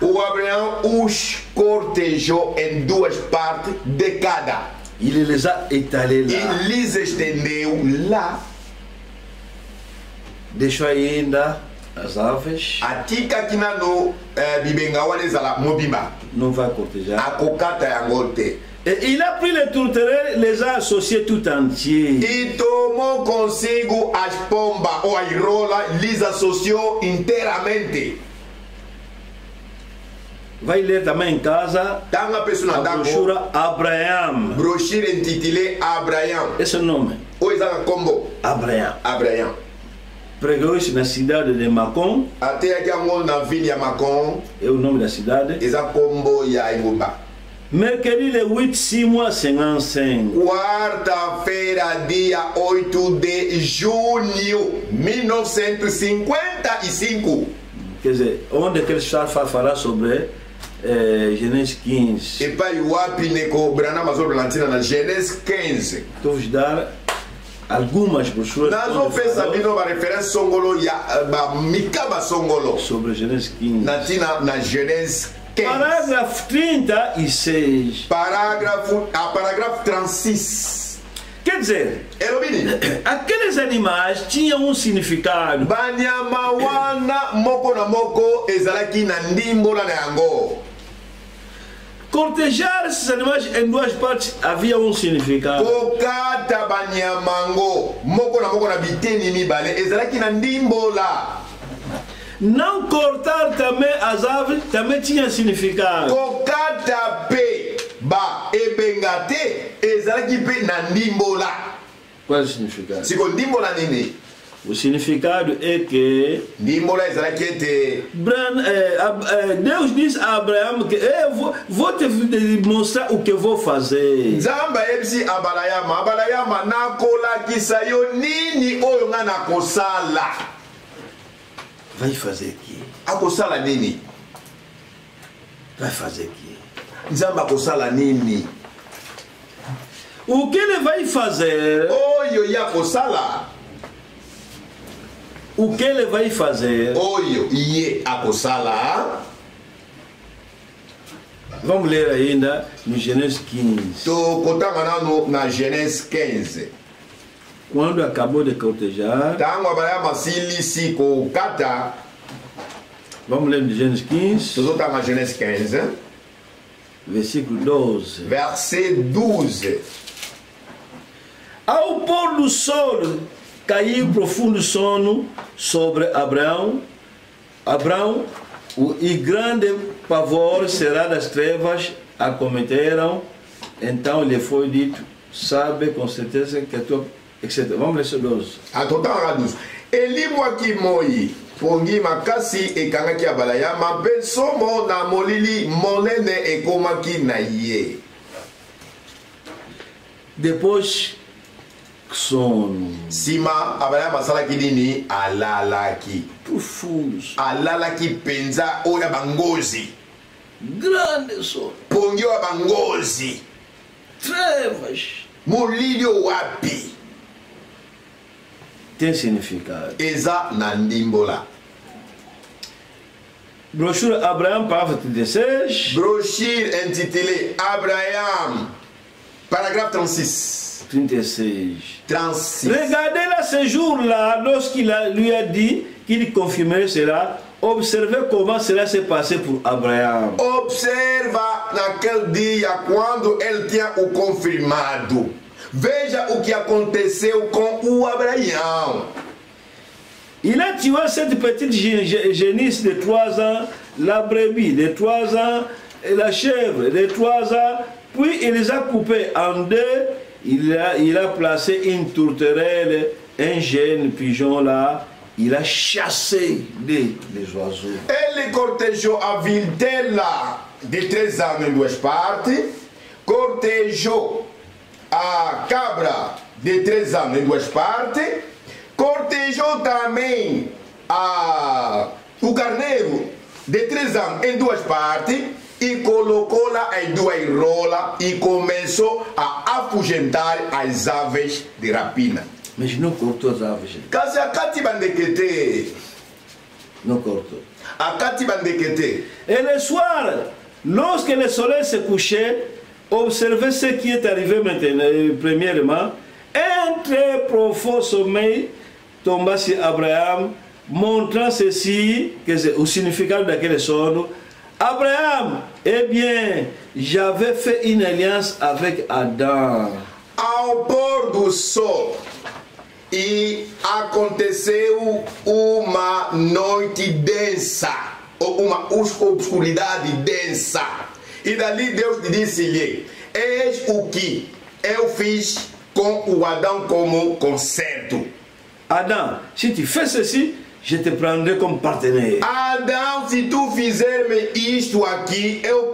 O Abraão os cortejou em 2 partes de cada. Il les a étalés là. Il les estendeu lá. Deixou ainda as aves. Atika kinano bibenga wale zala mobimba. Não vai cortejar. Akokata yango te. Et il a pris les tourterelles, les a associés tout entiers. E tomou consigo as pomba ou a irola, lhes associou inteiramente. Vai ler também em casa Tanga pessoa a brochura Abraão. Brochura intitulée Abraão. Esse é o nome. Ou exaka combo. Abraão. Abraão. Pregou isso na cidade de Macon. Até aqui na vila de Macon. É o nome da cidade. Exaka combo ya Ingumba. Mercredi le 8 6 mois 55. Quarta-feira, dia 8 de junho 1955. Quer dizer, onde aquele char vai falar sobre Gênesis 15. E pai wapi neko brana mazor lantina na Gênesis 15. Estou vos dar algumas brochuras nazo pesa bino ba référence songolo ya ba mikaba songolo sobre Genèse 15. na Genèse 15. Parágrafo 36. Parágrafo 36. Quer dizer, aqueles animais tinham um significado. Banyama wana moko na moko ezalaki na ndimbola na yango. Cortejar esses animais em duas partes havia um significado. Kokata banyamango moko na biteni mibale ezalaki na ndimbola. Não cortar também as aves também tinha significado. Kokata pe ba ebengate ezalaki pe na ndimbola. Qual é o significado? Siko ndimbola nini? O significado é que ndimbola ezalaki ete Deus disse a Abraão que vou te mostrar o que vou fazer. Nzamba ebisi abalayama nakolakisa yo nini oyo nga nakosala. Vai fazer aqui. Akosala nini? Vai fazer aqui. Nzamba akosala nini? O que ele vai fazer? Oyo ya kosala. O que ele vai fazer? Oyo iye akosala. Vamos ler ainda no Genèse 15. To kotanga nano na Genèse 15. Quando acabou de cortejar. Tango abayama silisi kokata. Vamos ler no Genèse 15. Tozotanga Genèse 15. Versículo 12. Verset 12. Ao pôr do sol caiu profundo sono sobre Abraão. E grande pavor será das trevas acometeram. Então lhe foi dito: sabe com certeza que a tua. Etc. Vamos ler isso 12. Atotanga 12. Elimwaki moi pongi makasi ekangaki abalayama mpe somo na molili monene ekomaki na ye. Depois sono. Sima abalayama asalaki nini? Alalaki. Profundos. Alalaki penza oya bangozi. Grande sono. Pongi oya bangozi. Trevas. Molili wapi. Tem significado. Eza na ndimbola. Brochure Abraham, parágrafo 36. Brochure intitulée Abraham, paragraphe 36. 36. Regardez-la ce jour-là, lorsqu'il lui a dit qu'il confirmerait cela. Observez comment cela s'est passé pour Abraham. Observa naquele dia quando ele tinha o confirmado. Veja o que aconteceu com o Abraão. Il a tué cette petite génisse de 3 ans, la brebis de 3 ans, et la chèvre de 3 ans, puis il les a coupés en deux. Il a placé une tourterelle, un jeune pigeon là. Il a chassé les oiseaux. Ele cortejou a vintela de 3 ans em 2 partes, cortejou a cabra de 3 ans em 2 partes, cortejou também o carneiro de 3 ans em 2 partes e colocou-la em 2 rolas e começou a afugentar as aves de rapina. Mas não cortou as aves. Kasi akati bandekete. Não cortou. Akati bandekete. Et le soir, lorsque le soleil se couchait, observez ce qui est arrivé maintenant. Premièrement, un très profond sommeil tomba sur Abraham, montrant ceci, que c'est au significat daquele sono. Abraham, eh bien, j'avais fait une alliance avec Adam. Ao pôr do sol, e aconteceu uma noite densa, uma obscuridade densa. E dali Deus disse-lhe: eis o que eu fiz com o Adão como concerto. Adam, si tu fais ceci, je te prendrai comme partenaire. Adão, se tu fizer-me isto aqui, eu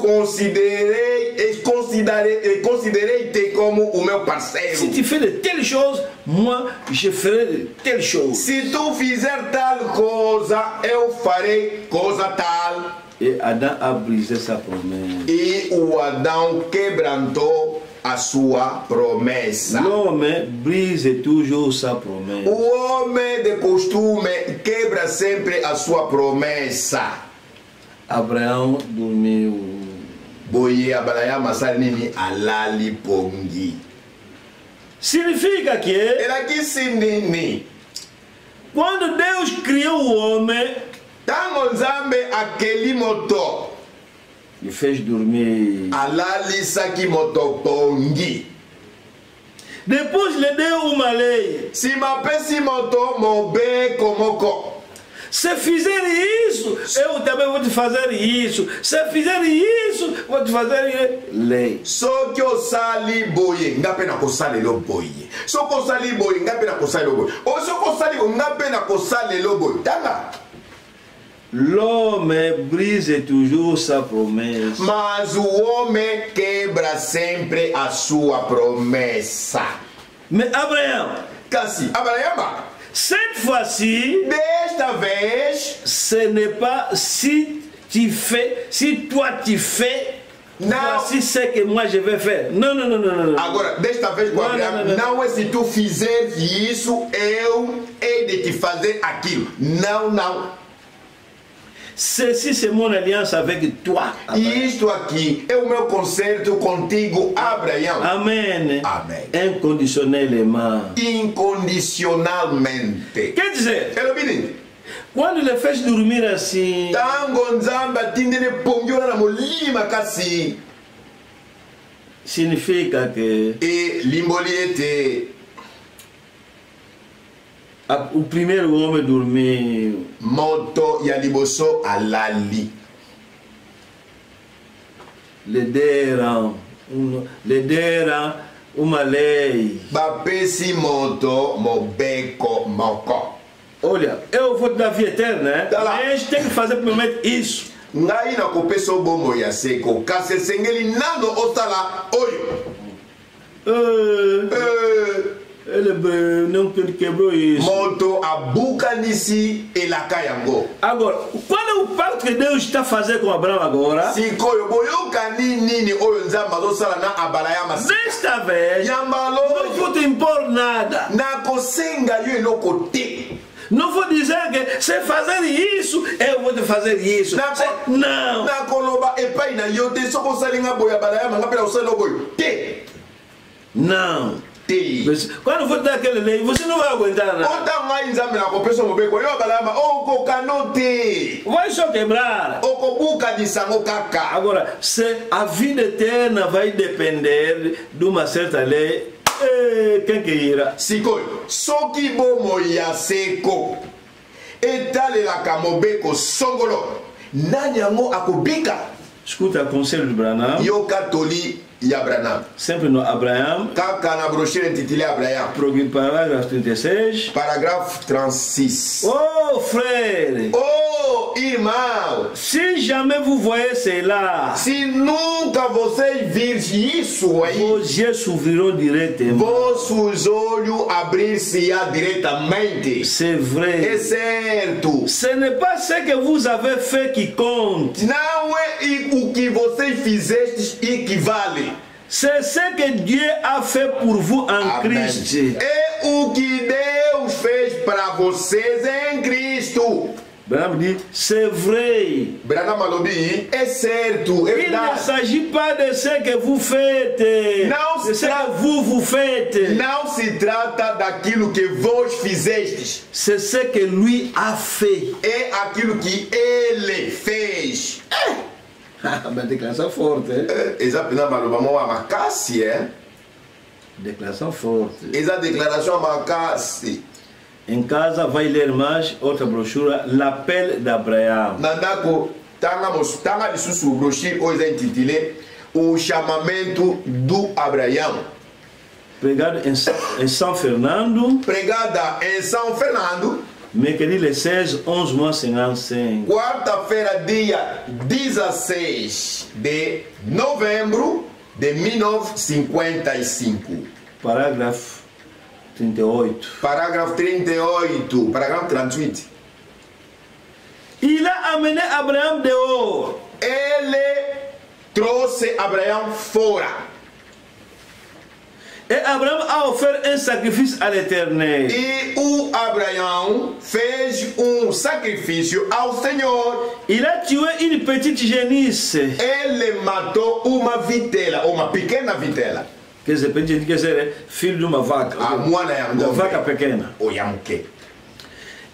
considerei-te como o meu parceiro. Si tu fais de telles choses, moi, je ferai de telles choses. Se tu fizer tal coisa, eu farei coisa tal. Et Adam a brisé sa promesse. E o Adão quebrantou a sua promessa. L'homme brise toujours sa promesse. O homem de costume quebra sempre a sua promessa. Abraão dormiu. Boye Abraham asali nini? Alali pongi. Significa que Ela disse nini? quando Deus criou o homem, Tango Nzambe akeli moto, ele fez dormir. alali saki moto pongi. Depois lhe deu uma lei. Si mapesi moto mobeko moko. Se fizer isso, eu também vou te fazer isso. Se fizer isso, vou te fazer lei. Soki osali boye ngape na kosala lo boye. Soki osali boye ngape na kosala lo boye. O soki osali ngape na kosala lo boye. Tanga. L'homme brise toujours sa promesse. Mas o homem quebra sempre a sua promessa. Mais Abraham, Kasi Abraham, cette fois-ci, desta vez, ce n'est pas si tu fais, si toi tu fais, não. voici ce que moi je vais faire. Non, non, non, non, non. Agora, desta vez com Não, Abraham, não, não. não é se tu fizeres isso, eu hei de te fazer aquilo. Não, não. Ceci, c'est mon alliance avec toi. E isto aqui é o meu concerto contigo, Abraão. Amen. Amém. Inconditionnellement. Incondicionalmente. Quer dizer, Elo bini, quando ele fez dormir assim, tango Nzambe atindele pongiona na molima kasi, significa que e limboli ete o primeiro homem dormiu. moto ya liboso alali. Lhe deram uma lei. Bapesi moto mobeko moko. Olha, eu vou te dar vida eterna, né? Tá lá. Mas tem que fazer primeiro isso. Ngai na kopesa bomo ya seko kasi sengeli nano osala oyo. Ele não quebrou isso. Moto abuka nisi elaka yango. Agora, qual é o pacto que Deus está fazendo com Abraão agora? Sikoyo boyoka nini oyo Nzambe azosala na Abraham. Desta vez, não Yambalo vou te impor nada. na kosenga yo eloko te. Não vou dizer que se fazer isso, eu vou te fazer isso. Não. Na koloba epai na yo te soko salinga boya Abraham ngape na osala boyo te. Não. Te. Quando eu vou te dar aquele lei, você não vai aguentar nada. Ota ngai Nzambe na kopesa mobeko yo Abraham oko kanote. Vai só quebrar. Oko buka disango kaka. Agora, se a vida eterna vai depender de uma certa lei, quem que irá? Sikoyo soki bomo ya seko etalelaka mobeko songolo nani yango akobika. Escuta o conselho de Branham, Yo katoli ya Abraham sempre no Abraão, kaka na brochure intitulée Abraham, parágrafo 36. paragraphe 36. Oh frère, Oh irmão, si jamais vous voyez cela, se nunca vocês virem isso aí, vos yeux s'ouvriront directement. vossos olhos abrir-se-á diretamente. C'est É vrai. certo. Ce n'est pas ce que vous avez fait qui compte. Não é o que vocês fizestes e que vale. C'est ce que Dieu a fait pour vous en Amém. Christ. É o que Deus fez para vocês em Cristo. Branham dit, c'est vrai. Branham Malobi, é certo, é Il ne verdade. s'agit pas de ce que vous faites, Non, de ce ça- que vous faites. Não se trata daquilo que vós fizestes, C'est ce que lui a fait. é aquilo que ele fez. Uma declaração forte, hein? Exatamente, Maloba Moa Macassi, é? Declaração forte. Essa declaração Macassi. Em casa vai ler mais outra brochura, L'appel d'Abraham. Nandako, tanga lisusu brochure oyo eza intitulé O Chamamento do Abraão. Pregado em São Fernando, Pregada em São Fernando, mercredi le 16, 11 mois 55. quarta-feira, dia 16 de novembro de 1955. Parágrafo 38. Parágrafo 38, parágrafo 38. il a amené Abraham dehors. Ele trouxe Abraão fora. Et Abraham a offert un sacrifice à l'Éternel. E o Abraão fez sacrifício ao Senhor. Il a tué une petite génisse. Ele matou uma vitela, uma pequena vitela. Que c'est petit, que c'est filho de uma vaca. A moana ya ng'ombe. Vaca pequena. O ya muke.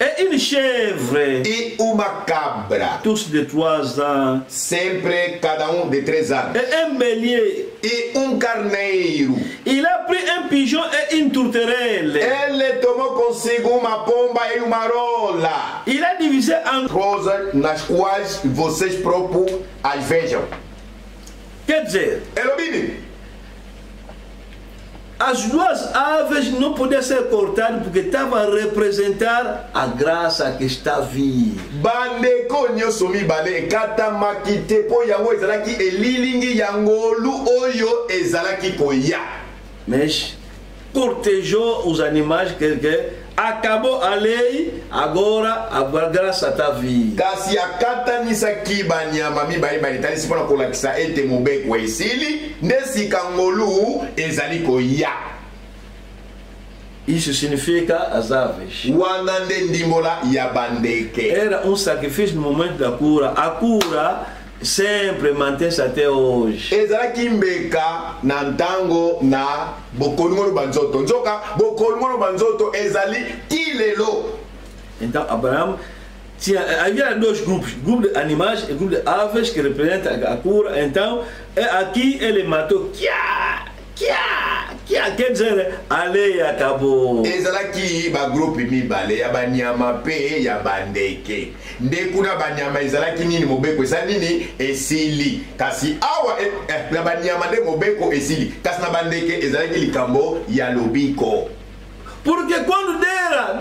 Et une chèvre. E uma cabra. Tous de 3 ans. Sempre cada de 3 anos. Et un bélier. E carneiro. Il a pris un pigeon et une tourterelle. Ele tomou consigo uma pomba e uma rola. Il a divisé en coisas nas quais vocês próprios as vejam. Quer dizer, Elobini. As duas aves não podiam ser cortadas porque estavam a representar a graça que está vindo. Bandeko nyonso mibale ekatamaki te po yango ezalaki elilingi yangolu oyo ezalaki koya. Mas cortejou os animais que acabou a lei, agora a graça está vindo. Kasi akatanisaki banyama mibale balitalisi mpona kolakisa ete mobeko esili nde sika ngolu ezali koya. Isso significa as aves. Wana nde ndimbola ya bandeke. Era sacrifício no momento da cura. A cura sempre mantém-se até hoje. Ezalaki mbeka na ntango na bokolingolo banzoto. Nzoka bokolingolo banzoto ezali kilelo. Então Abraão havia 2 grupos, grupo de animais e grupo de aves que representam a cura. Então aqui ele matou quer dizer, a lei acabou. Ezalaki ba groupe mibale ya banyama pe ya bandeke. Nde kuna banyama ezalaki nini mobeko ezali nini esili. Kasi awa na banyama nde mobeko esili. Kasi na bandeke ezalaki likambo ya lobiko. Porque quando dera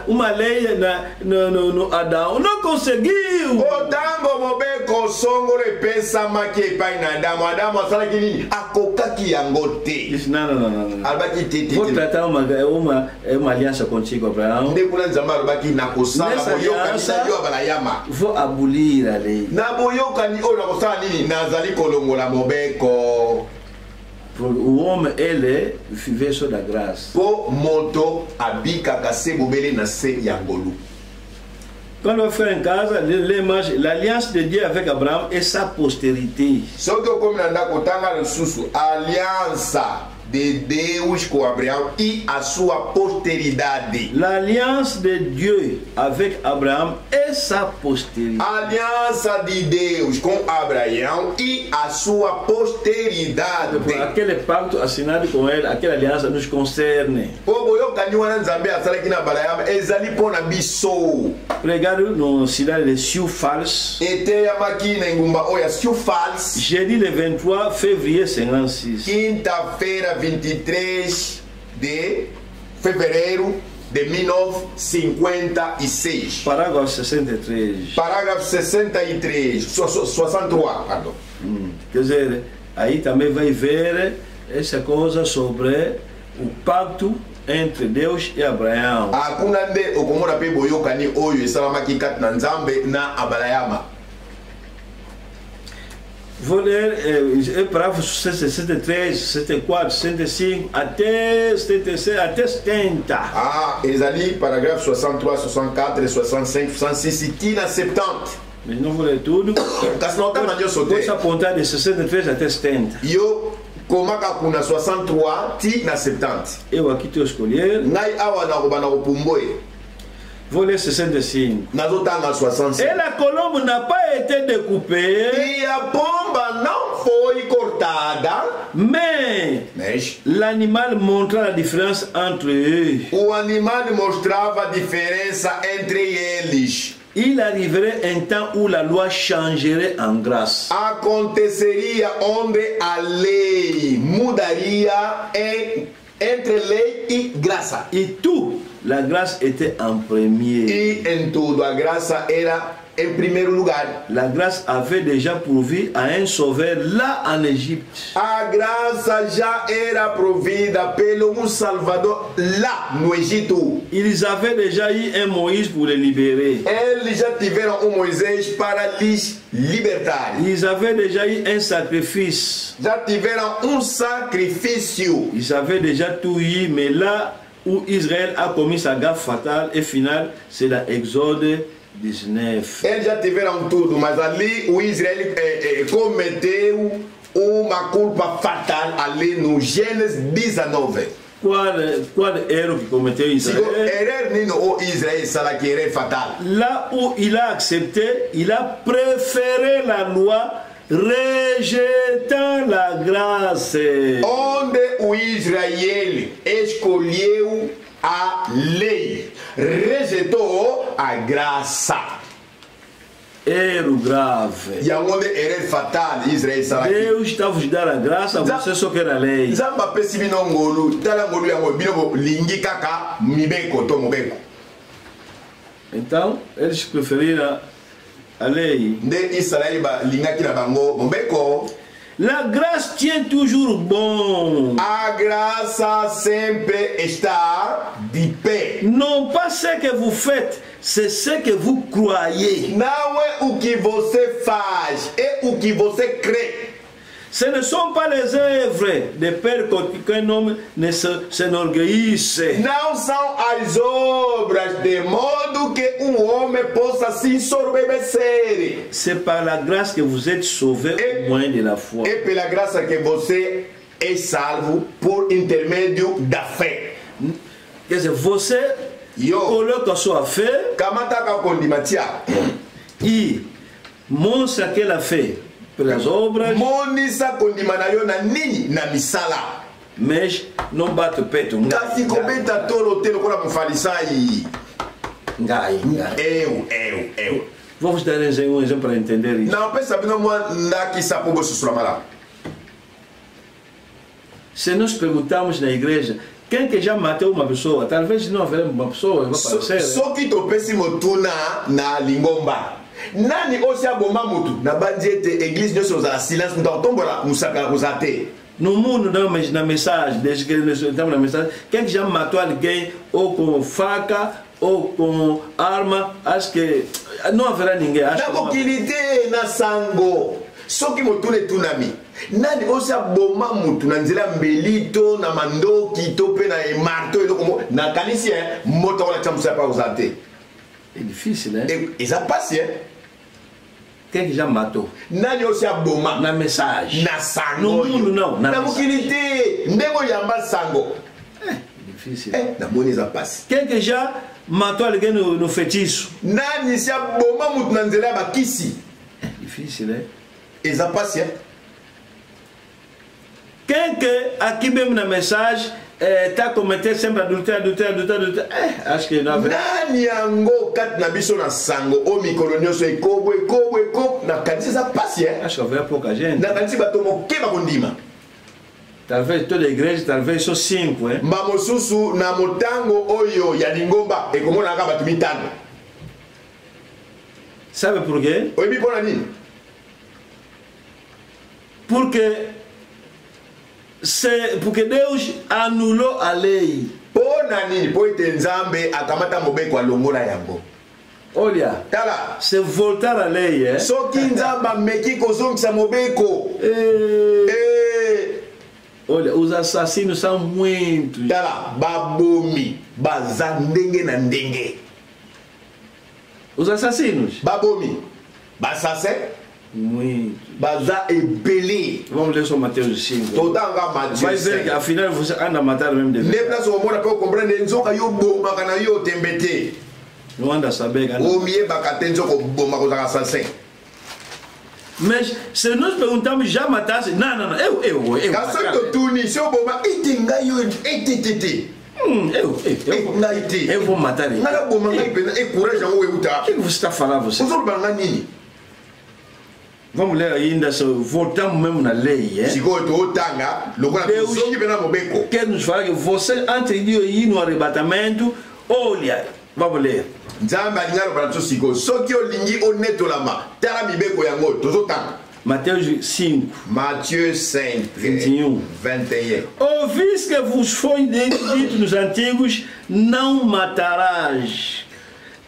uma lei no Adão, não conseguiu. Otango mobeko songore pesa maki pai na Adamo. Adamo asalaki nini? Akokaki yango te. Disse não. Albaki te. Vou tratar uma aliança contigo, Abraão. Nde kuna nzamba albaki na kosala boyoka ni yo balayama. Vou abolir a lei. Na boyoka ni o na kosala nini? Nazali kolongola mobeko. O homem, ele vive só da graça. Po moto abika kase bobele na se yangolu. Quand on fait en casa, l'alliance de Dieu avec Abraham et sa postérité. Soto comme nanda kotanga le susu aliança de Deus com Abraão e a sua posteridade. L'alliance de Dieu avec Abraham et sa postérité. Aliança de Deus com Abraão e a sua posteridade. Aquele pacto assinado com ele, aquela aliança nos concerne. Regardez no cidade de Sioux Falls. Jeudi le 23 février 56. Quinta-feira 23 de fevereiro de 1956. Parágrafo 63. Parágrafo 63, pardon. Quer dizer, aí também vai ver essa coisa sobre o pacto entre Deus e Abraão. Akuna nde okomona pe boyokani oyo esalamaki kati na Nzambe na Abrahama. Vou ler parágrafo 63, 64, 65 até 76, até 70. Ezali parágrafo 63, 64, 65, 66 tina 70. Mas não vou ler tudo. Vou apontar de 63 até 70. Yo komaka kuna 63 ti na 70. Eu aqui estou a escolher. Ngai awa na kobana kopumboe. Vou ler 65. Nazotanga 65. Et la colombe n'a pas été découpée. E a pomba não foi cortada. Mais l'animal montra la différence entre eux. O animal mostrava a diferença entre eles. Il arriverait un temps où la loi changerait en grâce. Aconteceria onde a lei mudaria entre lei e graça. Et tout, la grâce était en premier. E em tudo a graça era Em primeiro lugar, la grâce avait déjà pourvu à un sauveur là en Égypte. a graça já era provida pelo Salvador lá no Egito. Ils avaient déjà eu un Moïse pour les libérer. Eles já tiveram Moisés para lhes libertar. Ils avaient déjà eu un sacrifice. Já tiveram sacrifício. Ils avaient déjà tout eu, mais là où Israël a commis sa gaffe fatale et finale, c'est dans Exode 19. Eles já tiveram tudo, mas ali o Israel cometeu uma culpa fatal ali no Gênesis 19. Qual erreur qui commettait Israël? Là où il a accepté, il a préféré la loi, rejetant la grâce. Onde o Israel escolheu a lei, rejeitou a graça. Erro grave. Deus está vos dar a graça, você só quer a lei. Então, eles preferiram a lei. La grâce tient toujours bon. A graça sempre está de pé. Non pas ce que vous faites, c'est ce que vous croyez. Não é o que você faz, é o que você crê. Ce ne sont pas les œuvres de père qu'un homme ne s'enorgueillisse. Não são as obras de modo que homem possa se ensoberbecer. C'est par la grâce que vous êtes sauvés au moyen de la foi. É pela graça que você é salvo por intermédio da fé. Quer dizer, você coloca a sua fé e mostra aquela fé pelas obras, mas não bate o peito. Vamos dar um exemplo para entender isso. Se nós perguntarmos na igreja quem que já matou uma pessoa, talvez não haverá uma pessoa que vai aparecer. Só que tu pensa na lingomba. Nani osi aboma mutu na bandiete église nyoso za silence mutombola musaka usate. No mundo não, mas na mensagem, desde que nós estamos na mensagem, quem que já matou alguém ou com faca ou com arma, acho que não haverá ninguém. Na kokilite na sango. Só que motune tunami. Nani osi aboma mutu na nzela mbelito na mandoki tope na marto eloko na kanisia moto wala chamsa pa usate. É difícil, né? E ça passe, hein? Quem que já matou? Nani osi aboma na mensagem. Na sango. No mundo não. Na mukilite. Ndego yamba sango. É difícil. Na moni ça passe. Quem que já matou alguém no feitiço? Nani si aboma mutu na nzela bakisi. É difícil, né? E ça passe, hein? Quem que aqui mesmo na mensagem está cometendo sempre adultério. Acho que não haverá. Nani yango kat na biso na sango o mikolo nyonso ekobo na kanisa ça passe, hein? Acho que haverá pouca gente. Na kanisa batomo ke bakondima. Talvez toda a igreja, talvez só 5, hein? Mamosusu na motango oyo ya lingomba ekomona ka batu mitano. Sabe por quê? Oibi pona nini? Porque Deus anulou a lei. Pona nini? Poite nzambe akamata mobeko alongola yango. Olha, tala, se voltar a lei, hein? Soki nzamba meki kozongisa mobeko. Olha, os assassinos são muitos. Tala, babomi, baza ndenge na ndenge. Os assassinos? Babomi, basase? Muito. Baza ebele. Vamos ler só Mateus 5. Totanga Mateus 5. Vai ver que afinal você anda a matar mesmo de verdade. Nem para o mora para compreender nzoka yo bomba kana yo tembete. Não anda a saber que o mie bakate nzoko bomba ko assassin. Mas se nós perguntamos já matasse, não, eu. Caso tu ni se o bomba itinga yo etititi. Eu vou matar ele. Nada bomba ngai pena e coragem o eu tá. O que você está falando você? Os outros nini? Vamos ler ainda, voltamos mesmo na lei, hein? Deus quer nos falar que você, antes de ir no arrebatamento, olha, Vamos ler. Nzambe alinga loba na siko soki olingi onetolama tala mibeko yango tozotanga. Matthieu 5. Matthieu 5, 21. Ouvis que vos foi dito nos antigos, não matarás.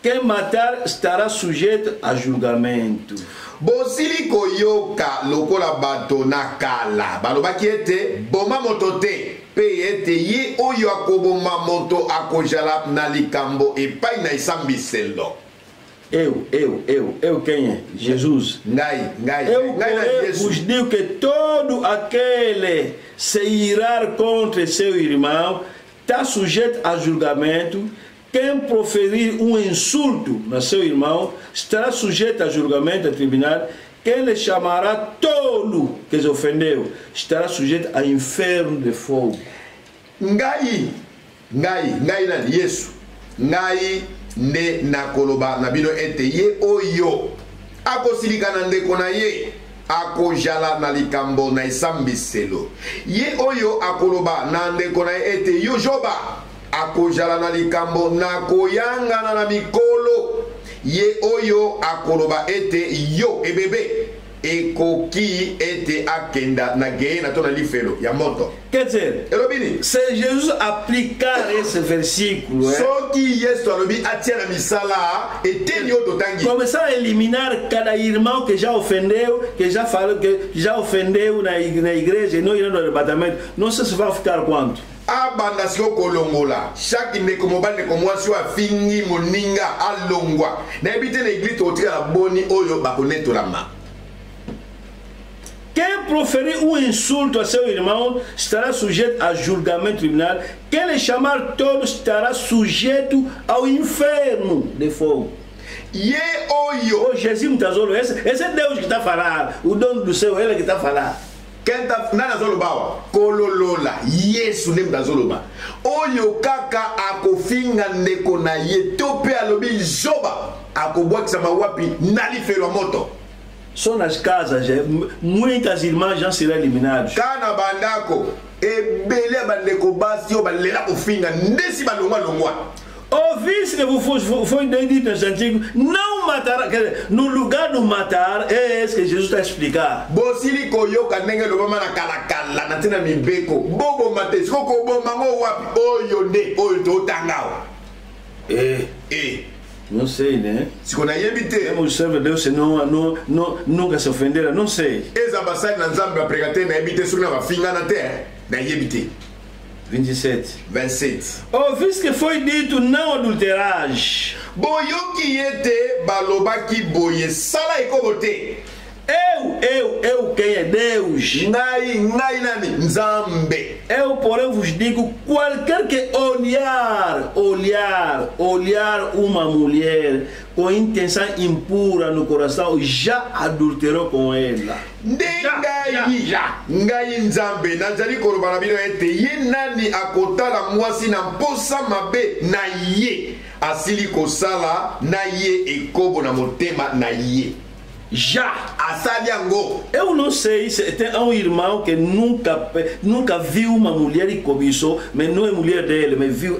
Quem matar estará sujeito a julgamento. Bosili koyoka lokola bato na kala balobaki ete boma moto te pe ete ye oyo akoboma moto akojala na likambo epai na esambiselo. Eu quem é? Jesus. Eu vos digo que todo aquele se irar contra seu irmão está sujeito a julgamento. Quem proferir um insulto no seu irmão estará sujeito a julgamento a tribunal. Quem lhe chamará tolo que se ofendeu estará sujeito a inferno de fogo. Ngai na Yesu. Ngai ne nakoloba na bino ete ye oyo akosilika na ndeko na ye akojala na likambo na esambiselo. Ye oyo akoloba na ndeko na ye ete yo Joba akojala na likambo na koyangana na mikolo. Ye oyo akoloba ete yo ebebe ekoki ete akenda na geye na tona lifelo ya moto. Quer dizer, se Jesus aplicar esse versículo, começar a eliminar cada irmão que já ofendeu, que já falou, que já ofendeu na igreja e não irá no arrebatamento, não sei se vai ficar quanto. Abanda sio kolongola chaque ndeko mobali ndeko mwasi wa fingi moninga alongwa na ebite na église otika la boni oyo bakonetolama. Quem proferir um insulto a seu irmão estará sujeito a julgamento tribunal. Quem lhe chamar todos estará sujeito ao inferno de fogo. Ye oyo. O Jesus Mtazolo, esse é Deus que está a falar. O dono do céu, ele que está a falar. Quem está na Zolobawa? Kololola. Yesu nem da Zoloba. Oyo kaka akofinga ndeko na ye tope alobi Joba akobwakisa mawapi nalifelo moto. Só nas casas, muitas irmãs já serão eliminadas. Kana bandako, ebele bandeko basio balela kofinga ndesi balongwa longwa. Ouvis que foi dito nos antigos, não matará, quer dizer, no lugar do matar, é isso que Jesus está a explicar. Bosili koyoka nenge lobama na kalakala na tina mibeko, bobo matesi koko bomba ngo wapi oyo nde oyo to tangao. Não sei, né? Se quando aí habite, o servo de Deus nunca se ofenderam, não sei. Essa passagem na Zambia pregate na habite sur na finga na terra, na habite. 27. Ouvis que foi dito não adulterarás. Boyoki ete balobaki boye sala ikobote. Eu quem é Deus? Nai nani Nzambe. Eu porém vos digo, qualquer que olhar uma mulher com intenção impura no coração já adulterou com ela. Ngai Nzambe nazali koloba na bino ete ye nani akotala mwasi na mposa mabe na ye asili kosala na ye ekobo na motema na ye. Já Asaliango. Eu não sei se tem um irmão que nunca viu uma mulher e cobiçou, mas não é mulher dele, mas viu,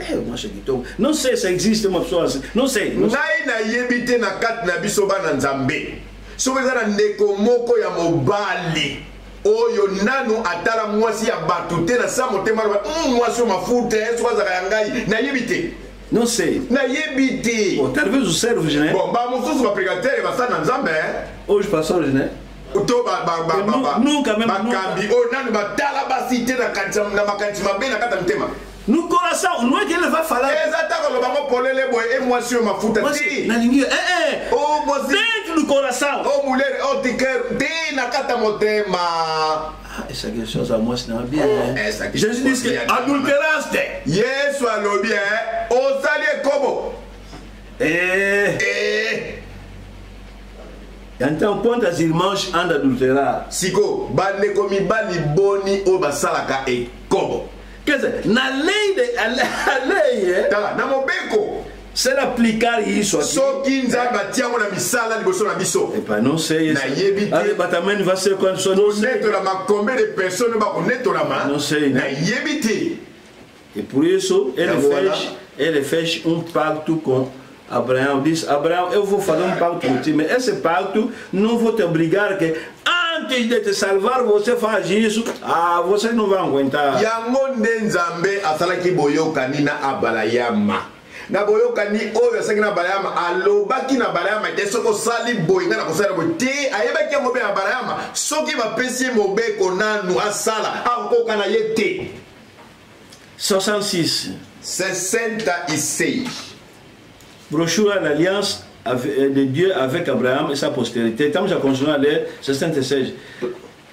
não sei se existe uma pessoa assim, não sei. Ngai na yebite na kat na bisoba na Nzambe. Sobe za ndeko moko ya mobali. Oyo nano atala mwasi ya batute na sa motema mwasi mafuta eso za ngai na yebite. Não sei. Na yebite. Talvez os servos, né? Bom, vamos os pregatere bastante na Nzambe. Os pastores, né? Nunca mesmo. Bakambi, o nano batala basite na kanti na makanti mabe na kata mtema. No coração, não é que ele vai falar. Exatamente, quando vamos polele boy, é moço uma futa ti. Na ninguém, oh, moço. Dentro do coração. Oh, mulher, oh, te quero, tem na cata motema. Essa questão da moça não é bem. Jesus disse que adulteraste. Yes, alô bien. O salie como? Então, quantas irmãs andam a adulterar? Sigo, bane komi bali boni o basalaka e como? Quer dizer, na lei, a lei tá lá, na mobeko. Se aplicar isso aqui. Só que Nzambe tiamo na misala liboso na biso. Epa, não sei. Na yebite. Arrebatamento vai ser quanto só não sei. Neto la ma combien de personnes ba neto la ma? Não sei, né? Na yebite. E por isso ele fez um pacto com Abraão. Disse: Abraão, eu vou fazer um pacto contigo, mas esse pacto não vou te obrigar que antes de te salvar você faz isso. Ah, vocês não vão aguentar. Yangonde Nzambe asalaki boyokani na Abrahama. Na boyokani oyo asalaki na Abrahama alobaki na Abrahama te soko sali boy ngana kosala boy te ayebaki mobe na Abrahama soki bapesi mobeko nanu asala akoka na ye te. 66. Brochure à l'alliance de Dieu avec Abraham et sa postérité. Estamos a continuer à lire 66.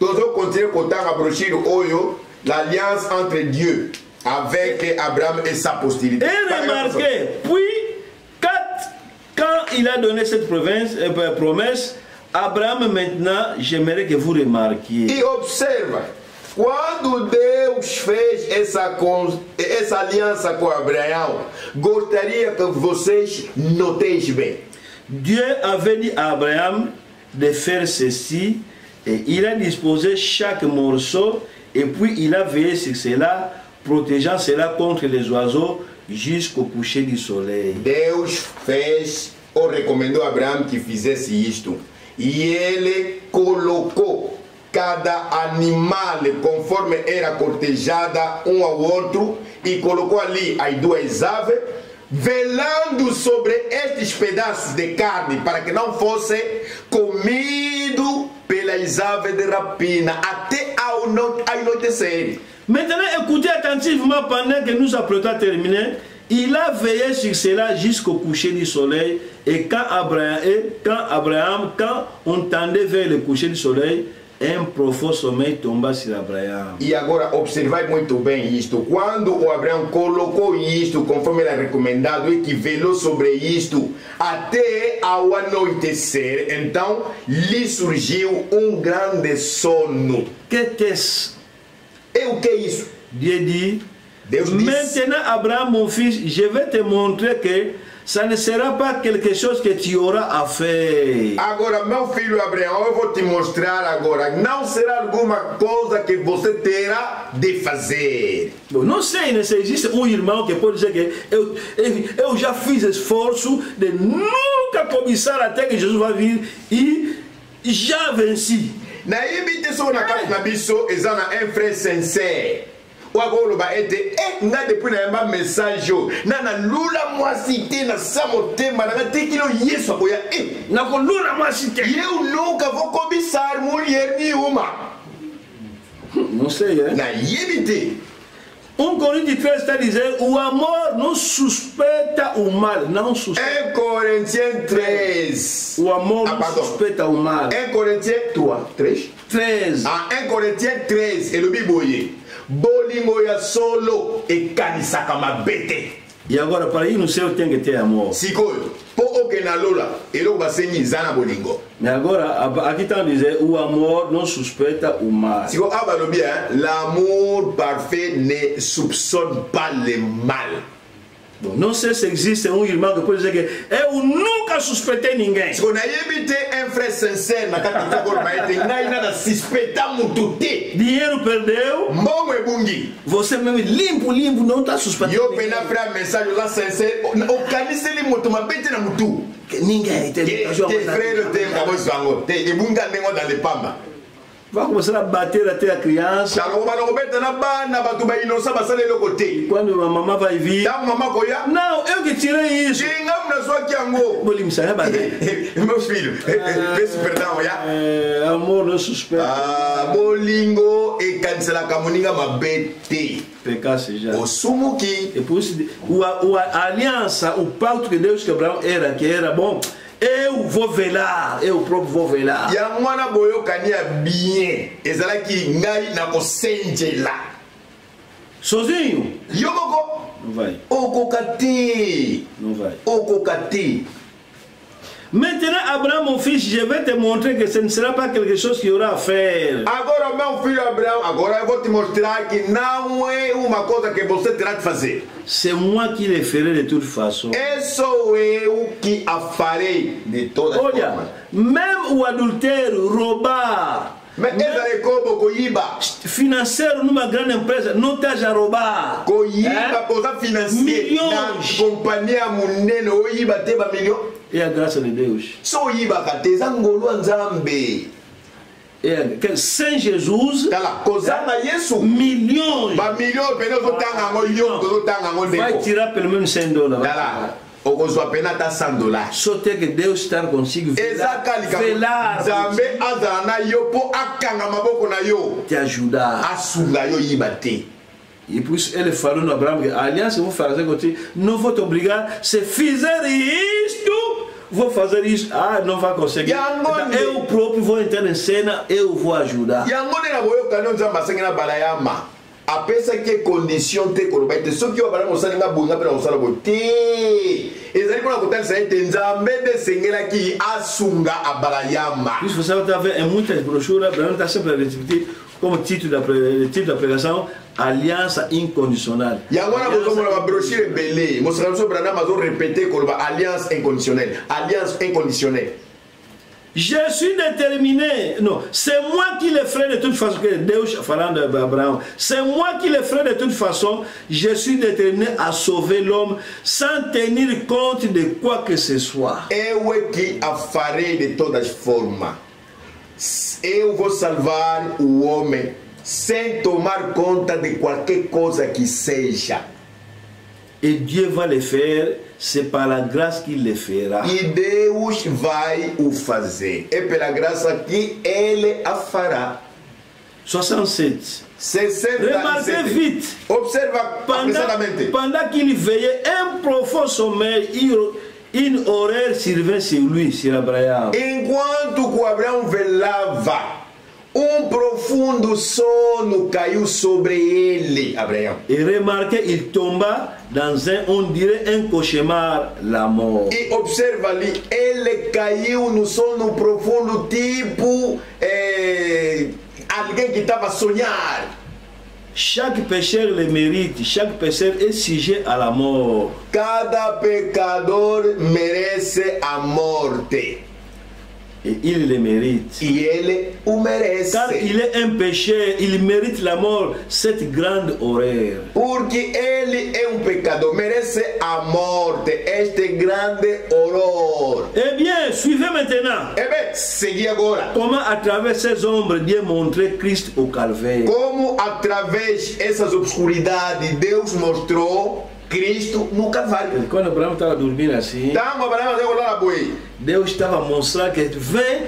Toujours continuer à la brochure Oyo, l'alliance entre Dieu avec Abraham et sa postérité. Et remarquez, puis quand il a donné cette promesse, Abraham maintenant, j'aimerais que vous remarquiez. E observe, quando Deus fez essa aliança com Abraão, gostaria que vocês notem bem. Dieu avait dit à Abraham de faire ceci et il a disposé chaque morceau et puis il a veillé sur cela, protégeant cela contre les oiseaux jusqu'au coucher du soleil. Deus fez ou recomendou a Abraão que fizesse isto e ele colocou cada animal conforme era cortejada ao outro e colocou ali as duas aves, velando sobre estes pedaços de carne para que não fosse comido pelas aves de rapina até ao anoitecer. Maintenant, écoutez attentivement pendant que nous apprêtons à terminer. Il a veillé sur cela jusqu'au coucher du soleil. Et quand on tendait vers le coucher du soleil, um profund sommeil tomba sur Abraão. E agora observai muito bem isto. Quando o Abraão colocou isto, conforme era recomendado, e que velou sobre isto até ao anoitecer, então lhe surgiu um grande sono. Que qu'est-ce? E o que é isso? Dieu dit: Deus disse: maintenant Abraham, mon fils, je vais te montrer que ça ne sera pas quelque chose que tu auras à faire. Agora, meu filho Abraão, eu vou te mostrar agora. Não será alguma coisa que você terá de fazer. Não sei se existe irmão que pode dizer que eu já fiz esforço de nunca cobiçar até que Jesus vai vir e já venci. Na ibite so na kati na biso ezana un frère sincère. O agora ba ete nga depuis na yamba message na lula mwasi te na samotema na te kilo Yesu akoya na ko lula mwasi te. Eu nunca vou cobiçar mulher nenhuma. Não sei, hein? Na ibite 1 Coríntios 13 está dizendo: o amor não suspeita o mal, não suspeita. 1 Coríntios 13. O amor não suspeita o mal. 1 Coríntios 13. Ah, 1 Coríntios 13. Ele biboye. Bolingo ya solo e kanisaka mabete. E agora para ir no céu tem que ter amor. Sikoyo, po oke na lola, ele vai ser nizana bolingo. Mas agora aqui está dizendo: o amor não suspeita o mal. Sikoyo, abalo bien, l'amour parfait ne soupçonne pas le mal. Bom, não sei se existe irmão que pode dizer que eu nunca suspeitei ninguém. Se on a évité un frère sincère na kati ko maite ngai nada suspeitar muito te. Dinheiro perdeu. Mbongo ebungi. Você mesmo limpo não está suspeitando. Eu pena frère message lá sincère, o canise ele muito mabete na mutu. Ninguém tem. Te frère tem cabo zango. Te ebunga nengo dans le pamba. Vai começar a bater até a criança. Quando a mamãe vai vir. Não, eu que tirei isso. Meu filho, peço perdão, amor não suspeita. Bolingo e cancela camoninga mabete. Pecasse já. O sumo que. E por isso, a aliança, o pacto que Deus quebrou que era bom. Eu vou velar, eu próprio vou velar. E a mwana boyo kania bien. Ezala ki ngai na kosenge lá. Sozinho? Yomoko. Não vai. Okokati. Não vai. Okokati. Maintenant, Abraham, mon fils, je vais te montrer que ce ne sera pas quelque chose qu'il y aura à faire. Agora, meu filho Abraão, agora eu vou te mostrar que não é uma coisa que você terá de fazer. C'est moi qui le ferai de toute façon. É só eu que a farei de toda forma. Olha, même o adultério, roubar, Mais ezali kobo koyiba. Financière nous ma grande empresa notage à roba. Koyiba posa financier. Na compagnie à munene oyiba te ba million. Et à grâce de Deus. So yiba kateza ngolo nzambe. Et Saint Jésus, millions, va tirer pour le même $100. Sauter que Dieu star consigne. Te ajuda. Et puis elle fallu Abraham alliance vous faire côté non votre obligat c'est fils tout. Vou fazer isso, não vai conseguir. Eu próprio vou entrar em cena, eu vou ajudar. A pesar que condição te corrobate, só que o Abraão mostrando na bunga para mostrar o te. Exatamente quando acontece aí tem Zambé de Senhor aqui assunga Abraão. Isso você vai ver em muitas brochuras, Abraão está sempre a repetir como título da pregação, aliança inconditionnelle. E agora nós vamos uma brochura belé, mostrando sobre Abraão, mas vamos repetir como alliance inconditionnelle, alliance inconditionnelle. Je suis déterminé. Non, c'est moi qui le ferai de toute façon. Que Deus falando d'Abraham. C'est moi qui le ferai de toute façon. Je suis déterminé à sauver l'homme sans tenir compte de quoi que ce soit. Eu que a farei de todas formas. Eu vou salvar o homem sem tomar conta de qualquer coisa que seja. Et Dieu va le faire, c'est par la grâce qu'il le fera. E Deus vai o fazer. É pela graça que Ele a fará. 67. 67. Remarquez vite. Observa pendant qu'il veillait, un profond sommeil, une horreur survint sur lui, sur Abraham. Enquanto que Abraão velava, profundo sono caiu sobre ele, Abraão. Et remarquez, il tomba dans on dirait un cauchemar, la mort. E observa ali, ele caiu no sono profundo, tipo alguém que estava a sonhar. Chaque pécheur le mérite, chaque pécheur est sujet à la mort. Cada pecador merece a morte. Et il le mérite. E ele o merece. Car il est un pécheur, il mérite la mort, cette grande horreur. Porque ele é pecador, merece a morte, este grande horror. Eh bien, suivez maintenant. Eh bien, segui agora. Comment à travers ces ombres Dieu montrait Christ au calvaire. Como através essas obscuridades Deus mostrou Cristo no Calvário. E quando Abraão estava dormindo assim, Deus estava mostrando que vem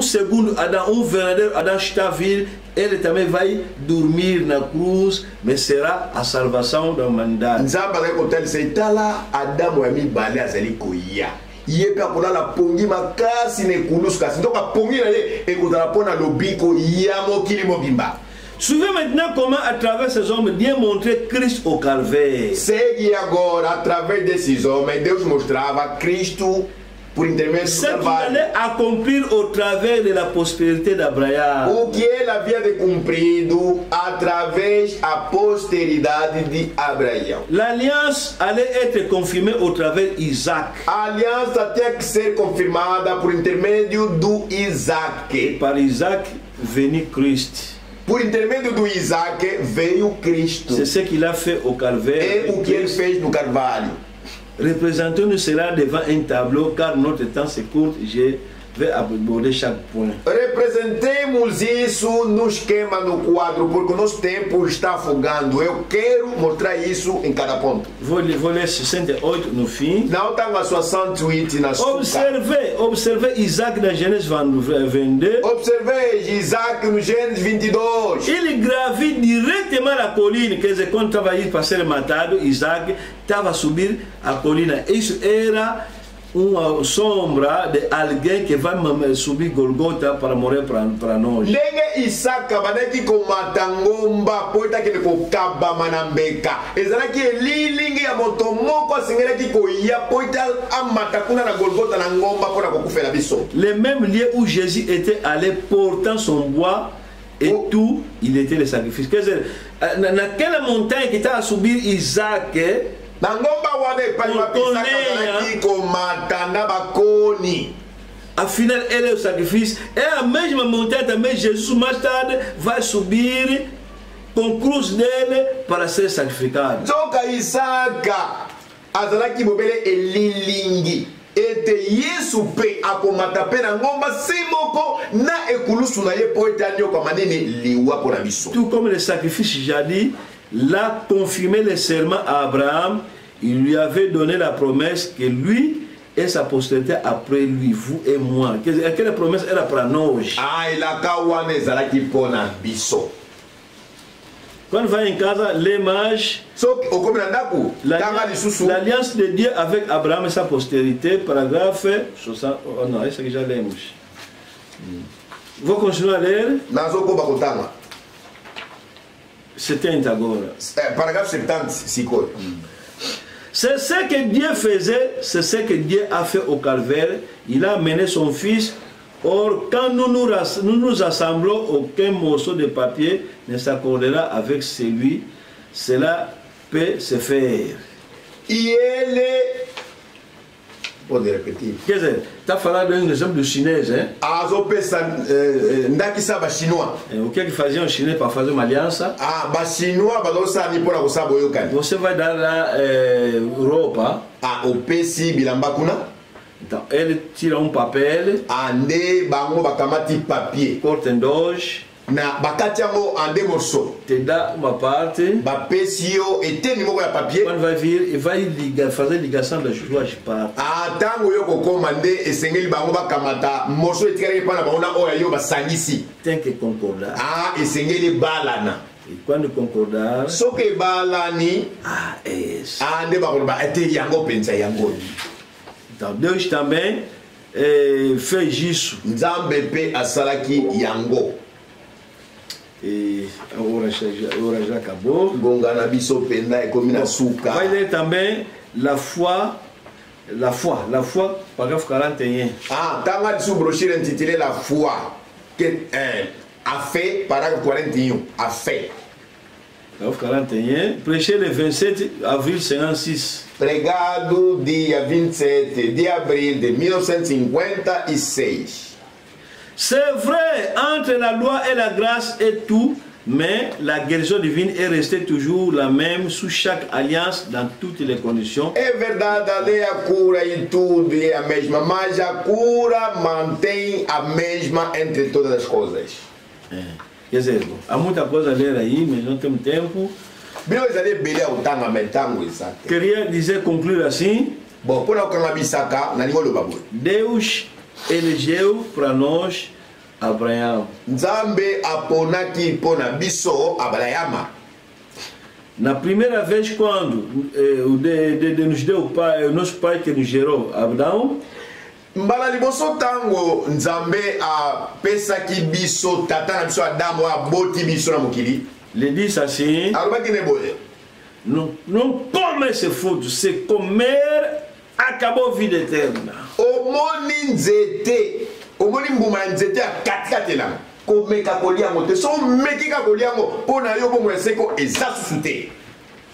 segundo Adão, verdadeiro Adão está a vir, ele também vai dormir na cruz, mas será a salvação da humanidade. Nzamba vai contar ele sei tá lá Adão é me bale azali koia. Iye pe akolala pongi makasi ne kuluska. Donc a pongi na ye ekotala pona lobiko ya mokili mobimba. Suivez maintenant comment à travers ces hommes Dieu montrait Christ au calvaire. Segue agora através desses homens Deus mostrava Cristo por intermédio do Calvário. Ce qu'il allait accomplir au travers de la prospérité d'Abraham. O que ele havia de cumprido através a posteridade de Abraão. L'alliance allait être confirmée au travers d'Isaac. A aliança tinha que ser confirmada por intermédio do Isaac. Et par Isaac venait Christ. Por intermédio do Isaac veio Cristo. C'est ce qu'il a fait au calvaire. É o que ele fez no Carvalho. Représentons-nous cela devant un tableau, car notre temps c'est court. Je vais aborder chaque point. Representemos isso no esquema no quadro, porque o nosso tempo está afogando. Eu quero mostrar isso em cada ponto. Vou ler 68 no fim. Não está na 68 na sua. Observez Isaac na Gênesis 22. Observez Isaac no Gênesis 22. Ele gravit diretamente a colina, quer dizer, quando estava aí para ser matado, Isaac estava a subir a colina. Isso era uma sombra de alguém que vai subir Golgota para morrer para nós. Ndenge Isaka banaki komata ngomba poita kele kokaba manambeka. Ezalaki elilingi ya moto moko asingelaki koya poita amata kuna na Golgota na ngomba pona kokufela biso. Le même lieu où Jésus était allé portant son bois et tout, il était le sacrifice. Dans quelle montagne qui t'a subir Isaac? Na ngomba wana epai mapisaka banaki komata na bakoni. a final ele é o sacrifício. É a mesma montanha também. Jesus mais tarde vai subir com cruz dele para ser sacrificado. Zoka Isaka azalaki bobele elilingi ete Yesu pe akomata pe na ngomba simoko na ekulusu na ye po etani kwa manene liwa pour biso. Tout comme le sacrifice jadis l'a confirmé le serment à Abraham, il lui avait donné la promesse que lui et sa postérité après lui, vous et moi. Quelle promesse elle a pour nous? Ah, il a kawane ezalaki pona biso. Quand on va en casa, les mages, l'alliance de Dieu avec Abraham et sa postérité, paragraphe 60. Oh non, c'est que j'allais. Vous continuez à lire? C'était un tagore. Paragraphe 70, c'est ce que Dieu faisait, c'est ce que Dieu a fait au calvaire. Il a amené son fils. Or, quand nous nous assemblons, aucun morceau de papier ne s'accordera avec celui. Cela peut se faire. Il est... Pour répéter. Qu'est-ce que c'est? Tu as fallu donner un exemple de chinois, hein? Ah, chinois. Ok, qui faisait un chinois par faire une alliance. Ah, chinois, vous va dans l'Europe. Ah, au PC, Bilambakuna. Elle tire un papier. Ande bango bakamati papier. Porte un doge. Na bakatiango ande morceau. Te da uma parte. Ba pesio ete numéro ya papier. Quand va vir, il va faire ligation de joie je part. Ah tango yo ko commandé esengeli bango bakamata morceau etikali pa na bango na oya yo basangisi. Tant que concordar. Ah esengeli balana. Et quand concordar. Soke balani. Ah es. Ande ba ko ba ete yango pensa yango. Então Deus também fez isso. Nzambe pe asalaki yango. E agora já acabou. Gongana biso penda e komina suka. Vai ler também la foi, paragraphe 41. Ah, tanga sous brochure intitulée la foi. Que a fait paragraphe 41, a fait. Paragraphe 41, prêché le 27 avril 56. Pregado dia 27 de abril de 1956. C'est vrai, entre la loi et la grâce et tout, mais la guérison divine est restée toujours la même sous chaque alliance dans toutes les conditions. É verdade, a lei, a cura e tudo é a mesma, mas a cura mantém a mesma entre todas as coisas. Quer dizer, há muita coisa a ler aí, mas não temos tempo. Queria dizer, concluir assim. Deus elegeu para nós Abraão. Na primeira vez quando nos deu o pai, o nosso pai que nos gerou, Abraão. Mbala liboso tango nzambe a pesa ki biso tata na biso Adamu a boti biso na mokili. Le dit assim. Não come esse fruto, se comer acabou a vida eterna. Omoni nzete, omoni mbuma nzete a katikati na come kakolia mote so meki kakolia mo pona yo bomo eseko exaçute.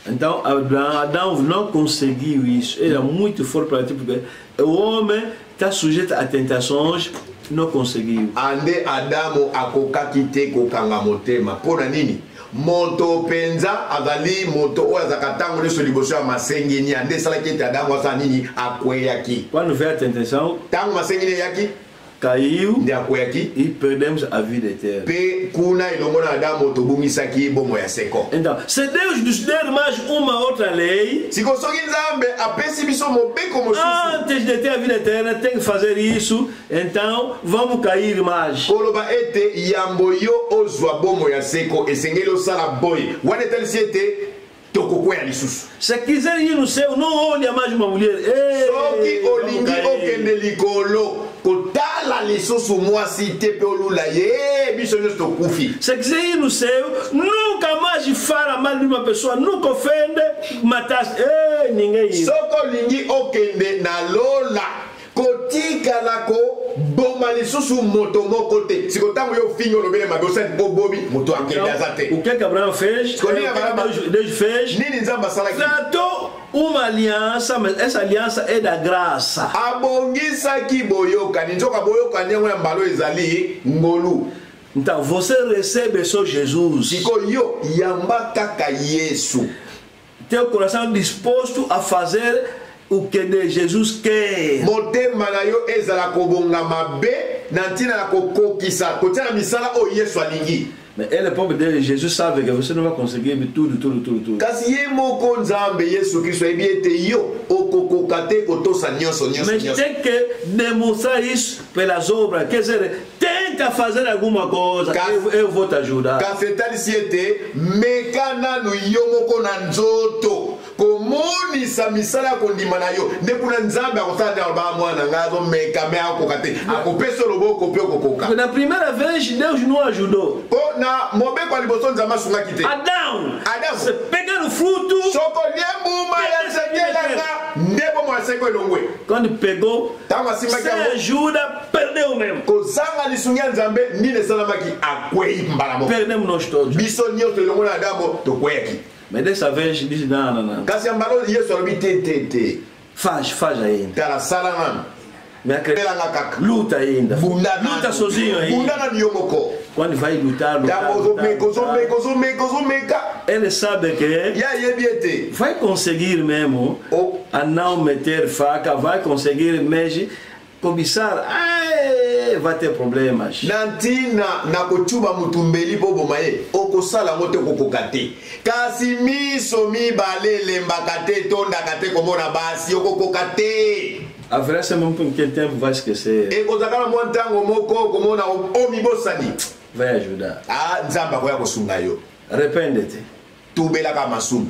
Então Adão não conseguiu isso. Ele é muito forte para ti porque o homem está sujeito a tentações, não conseguiu. Ande Adamu akokaki te kokanga motema pona nini? Moto penza azali moto oyo azakatango leso liboso ya masengeni ande salaki ete Adamu asa nini akweyaki. Quando veio a tentação, tango masengeni yaki caiu de akweyaki e perdemos a vida eterna. Pe kuna ilomona Adamu tobumisaki bomo ya seko. Então, se Deus nos der mais uma outra lei, se conseguir nzambe apesi biso mobe como antes de ter a vida eterna tem que fazer isso, então vamos cair mais. Koloba ete yambo yo ozwa bomo ya seko esengeli osala boy wana etalisi ete tokokwea lisusu. Se quiser ir no céu, não olha mais uma mulher. Soki olingi okende likolo kotala lisusu mwasi te pe olula ye biso nyonso tokufi. Se quiser ir no céu, nunca mais fala mal de uma pessoa, nunca ofende, matasse. Ninguém. Soko olingi okende na lola kotika lako boma lisusu moto moko te siko tango yo fingo lobele mabosa bobobi moto akenda zate o que Abraão fez Deus fez nini nzamba salaki tratou uma aliança, mas essa aliança é da graça. Abongisaki boyokani nzoka boyokani yango ya mbalo ezali ngolu. Então você recebe só Jesus. Siko yo yamba kaka Yesu. Teu coração disposto a fazer o que Jesus quer. Motema na yo ezala kobonga mabe na ntina na kokokisa kotina misala o Yesu alingi. Mais ele é pobre dele, Jesus sabe que você não vai conseguir tudo. Kasi ye moko nzambe Yesu Kristo ebi ete yo okokokate kotosa nyonso. Mas tem que demonstrar isso pelas obras. Quer dizer, tenta fazer alguma coisa, eu vou te ajudar. Cafetali siete mekana no yo moko na nzoto. Komoni sa misala kondima na yo. Ndekuna nzambe akosala ba mwana ngazo mekame akokate. Akopeso loboko pe okokoka. Na primeira vez Deus não ajudou. Na mobe kwa liboso nzamba sunga kite. Adão. Você pega o fruto. Soko liembu ya sekela ndebo mwaseko elongwe. Quando pegou, sem ajuda, perdeu mesmo. Kozanga lisungia nzambe nine salamaki akwei mbalamo. Perdemos nós todos. Biso nyoto elongwe na Adamo tokweki. Mas dessa vez diz não. Kasi ambalo Yesu alobi te. Faz ainda. Kala sala ngam. Luta ainda. Luta sozinho ainda. Quando vai lutar. Ele sabe que vai conseguir mesmo a não meter faca, vai conseguir mesmo cobiçar. Vai ter problemas. Nantina na kochuba mutumbeli bobo mae okosala mote kokokate kasi miso mibalele mbakate tonda kate komona basi okokokate. Haverá sempre um tempo vai esquecer. E kozakala mwantango moko komona omibosani vai ajudar. Nzamba koya kosunga yo. Arrepende-te. Tubela ka masumu.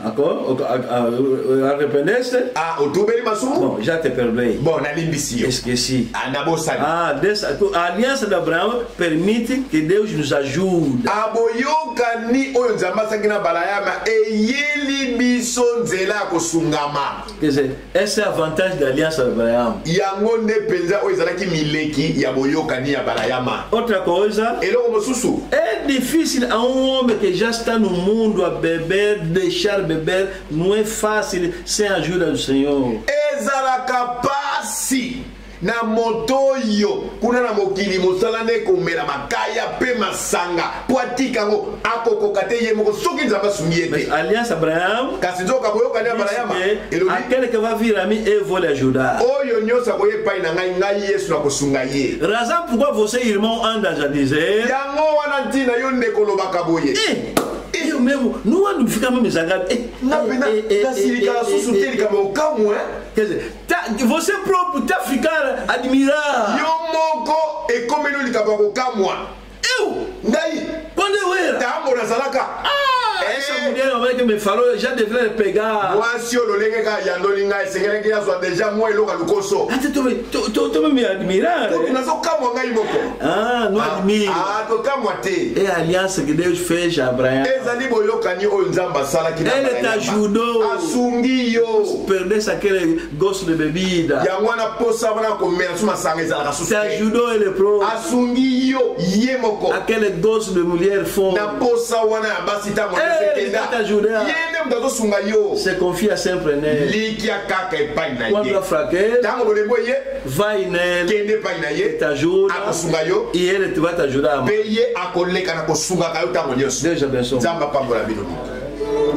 Arrependeste? Tubeli masumu? Bom, já te perdoei. Bom, na limbisi. Esqueci. Nabosani. A aliança de Abraão permite que Deus nos ajude. Aboyoka ni oyo nzamba sakina balayama eyeli biso nzela kosungama. Quer dizer, essa é a vantagem da aliança de Abraão. Yango ne penza oyo zalaki mileki ya boyoka ni ya balayama. Outra coisa, eloko mosusu. É difícil a um homem que já está no mundo a beber, deixar beber, não é fácil sem a ajuda do Senhor. Ezalaka pasi na motoyo kuna na mokili mosala ne komela makaya pe masanga poatika ngo akokokate ye moko soki nzamba sungiete. Mas aliança Abraão, kasi nzoka boyoka ni Abraama aquele que vai vir a mim eu vou lhe ajudar. Oyo nyosa koye pai na ngai Yesu na kosunga ye. Razão pourquoi você irmão anda a dizer yango wana ntina yo ndeko lobaka boye. Eu mesmo, não ando ficar mesmo zangado. Quer dizer, você próprio está a ficar admirado. Eu quando eu era. Essa mulher que me falou, eu já deveria pegar. Tu me admirar. Não admiro. É a aliança que Deus fez a Abraão. Ele te ajudou. Perdesse aquele gosto de bebida. Te ajudou ele próprio. Aquele gosto de mulher fome. Se confia sempre nele. Quando a fraqueza, vai nele, ele te ajuda e ele vai te ajudar. Deus abençoe.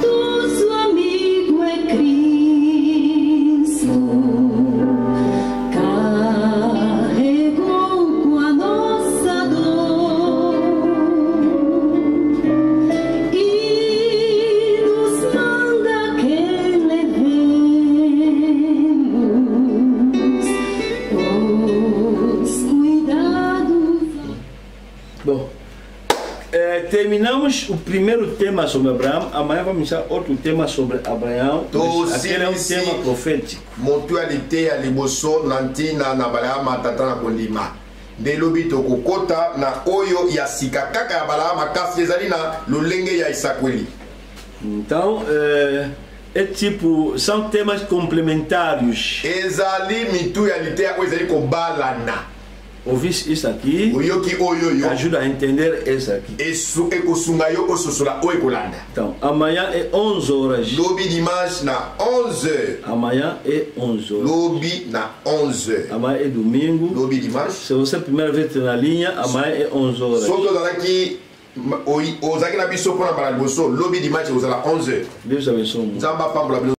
Nosso amigo é Cristo, carregou com a nossa dor e nos manda que levemos os cuidados. Bom, terminamos o primeiro tema sobre Abraão. Amanhã vamos iniciar outro tema sobre Abraão. Aquele é um tema profético. Mutualité ya liboso nantina na Balaama tata na kondima. Ndelobi tokokota na oyo ya sika kaka ya Balaama kasi ezali na lolenge ya Isakweli. Então, são temas complementares. Ezali mutualité ya ezali kobalana. ouvir isso aqui oyoki oyoyo ajuda a entender isso aqui. ekosunga yo ososola oyo ekolanda. Então, amanhã é 11 horas. Lobi dimanche na 11h. Amanhã é 11 horas. Lobi na 11h. Amanhã é domingo. Lobi dimanche. Se você é a primeira vez na linha, amanhã é 11 horas. Soki ozalaki ozalaki na biso mpona mbala liboso lobi dimanche ozala 11h. Deus abençoe. Nzambe apambola bino.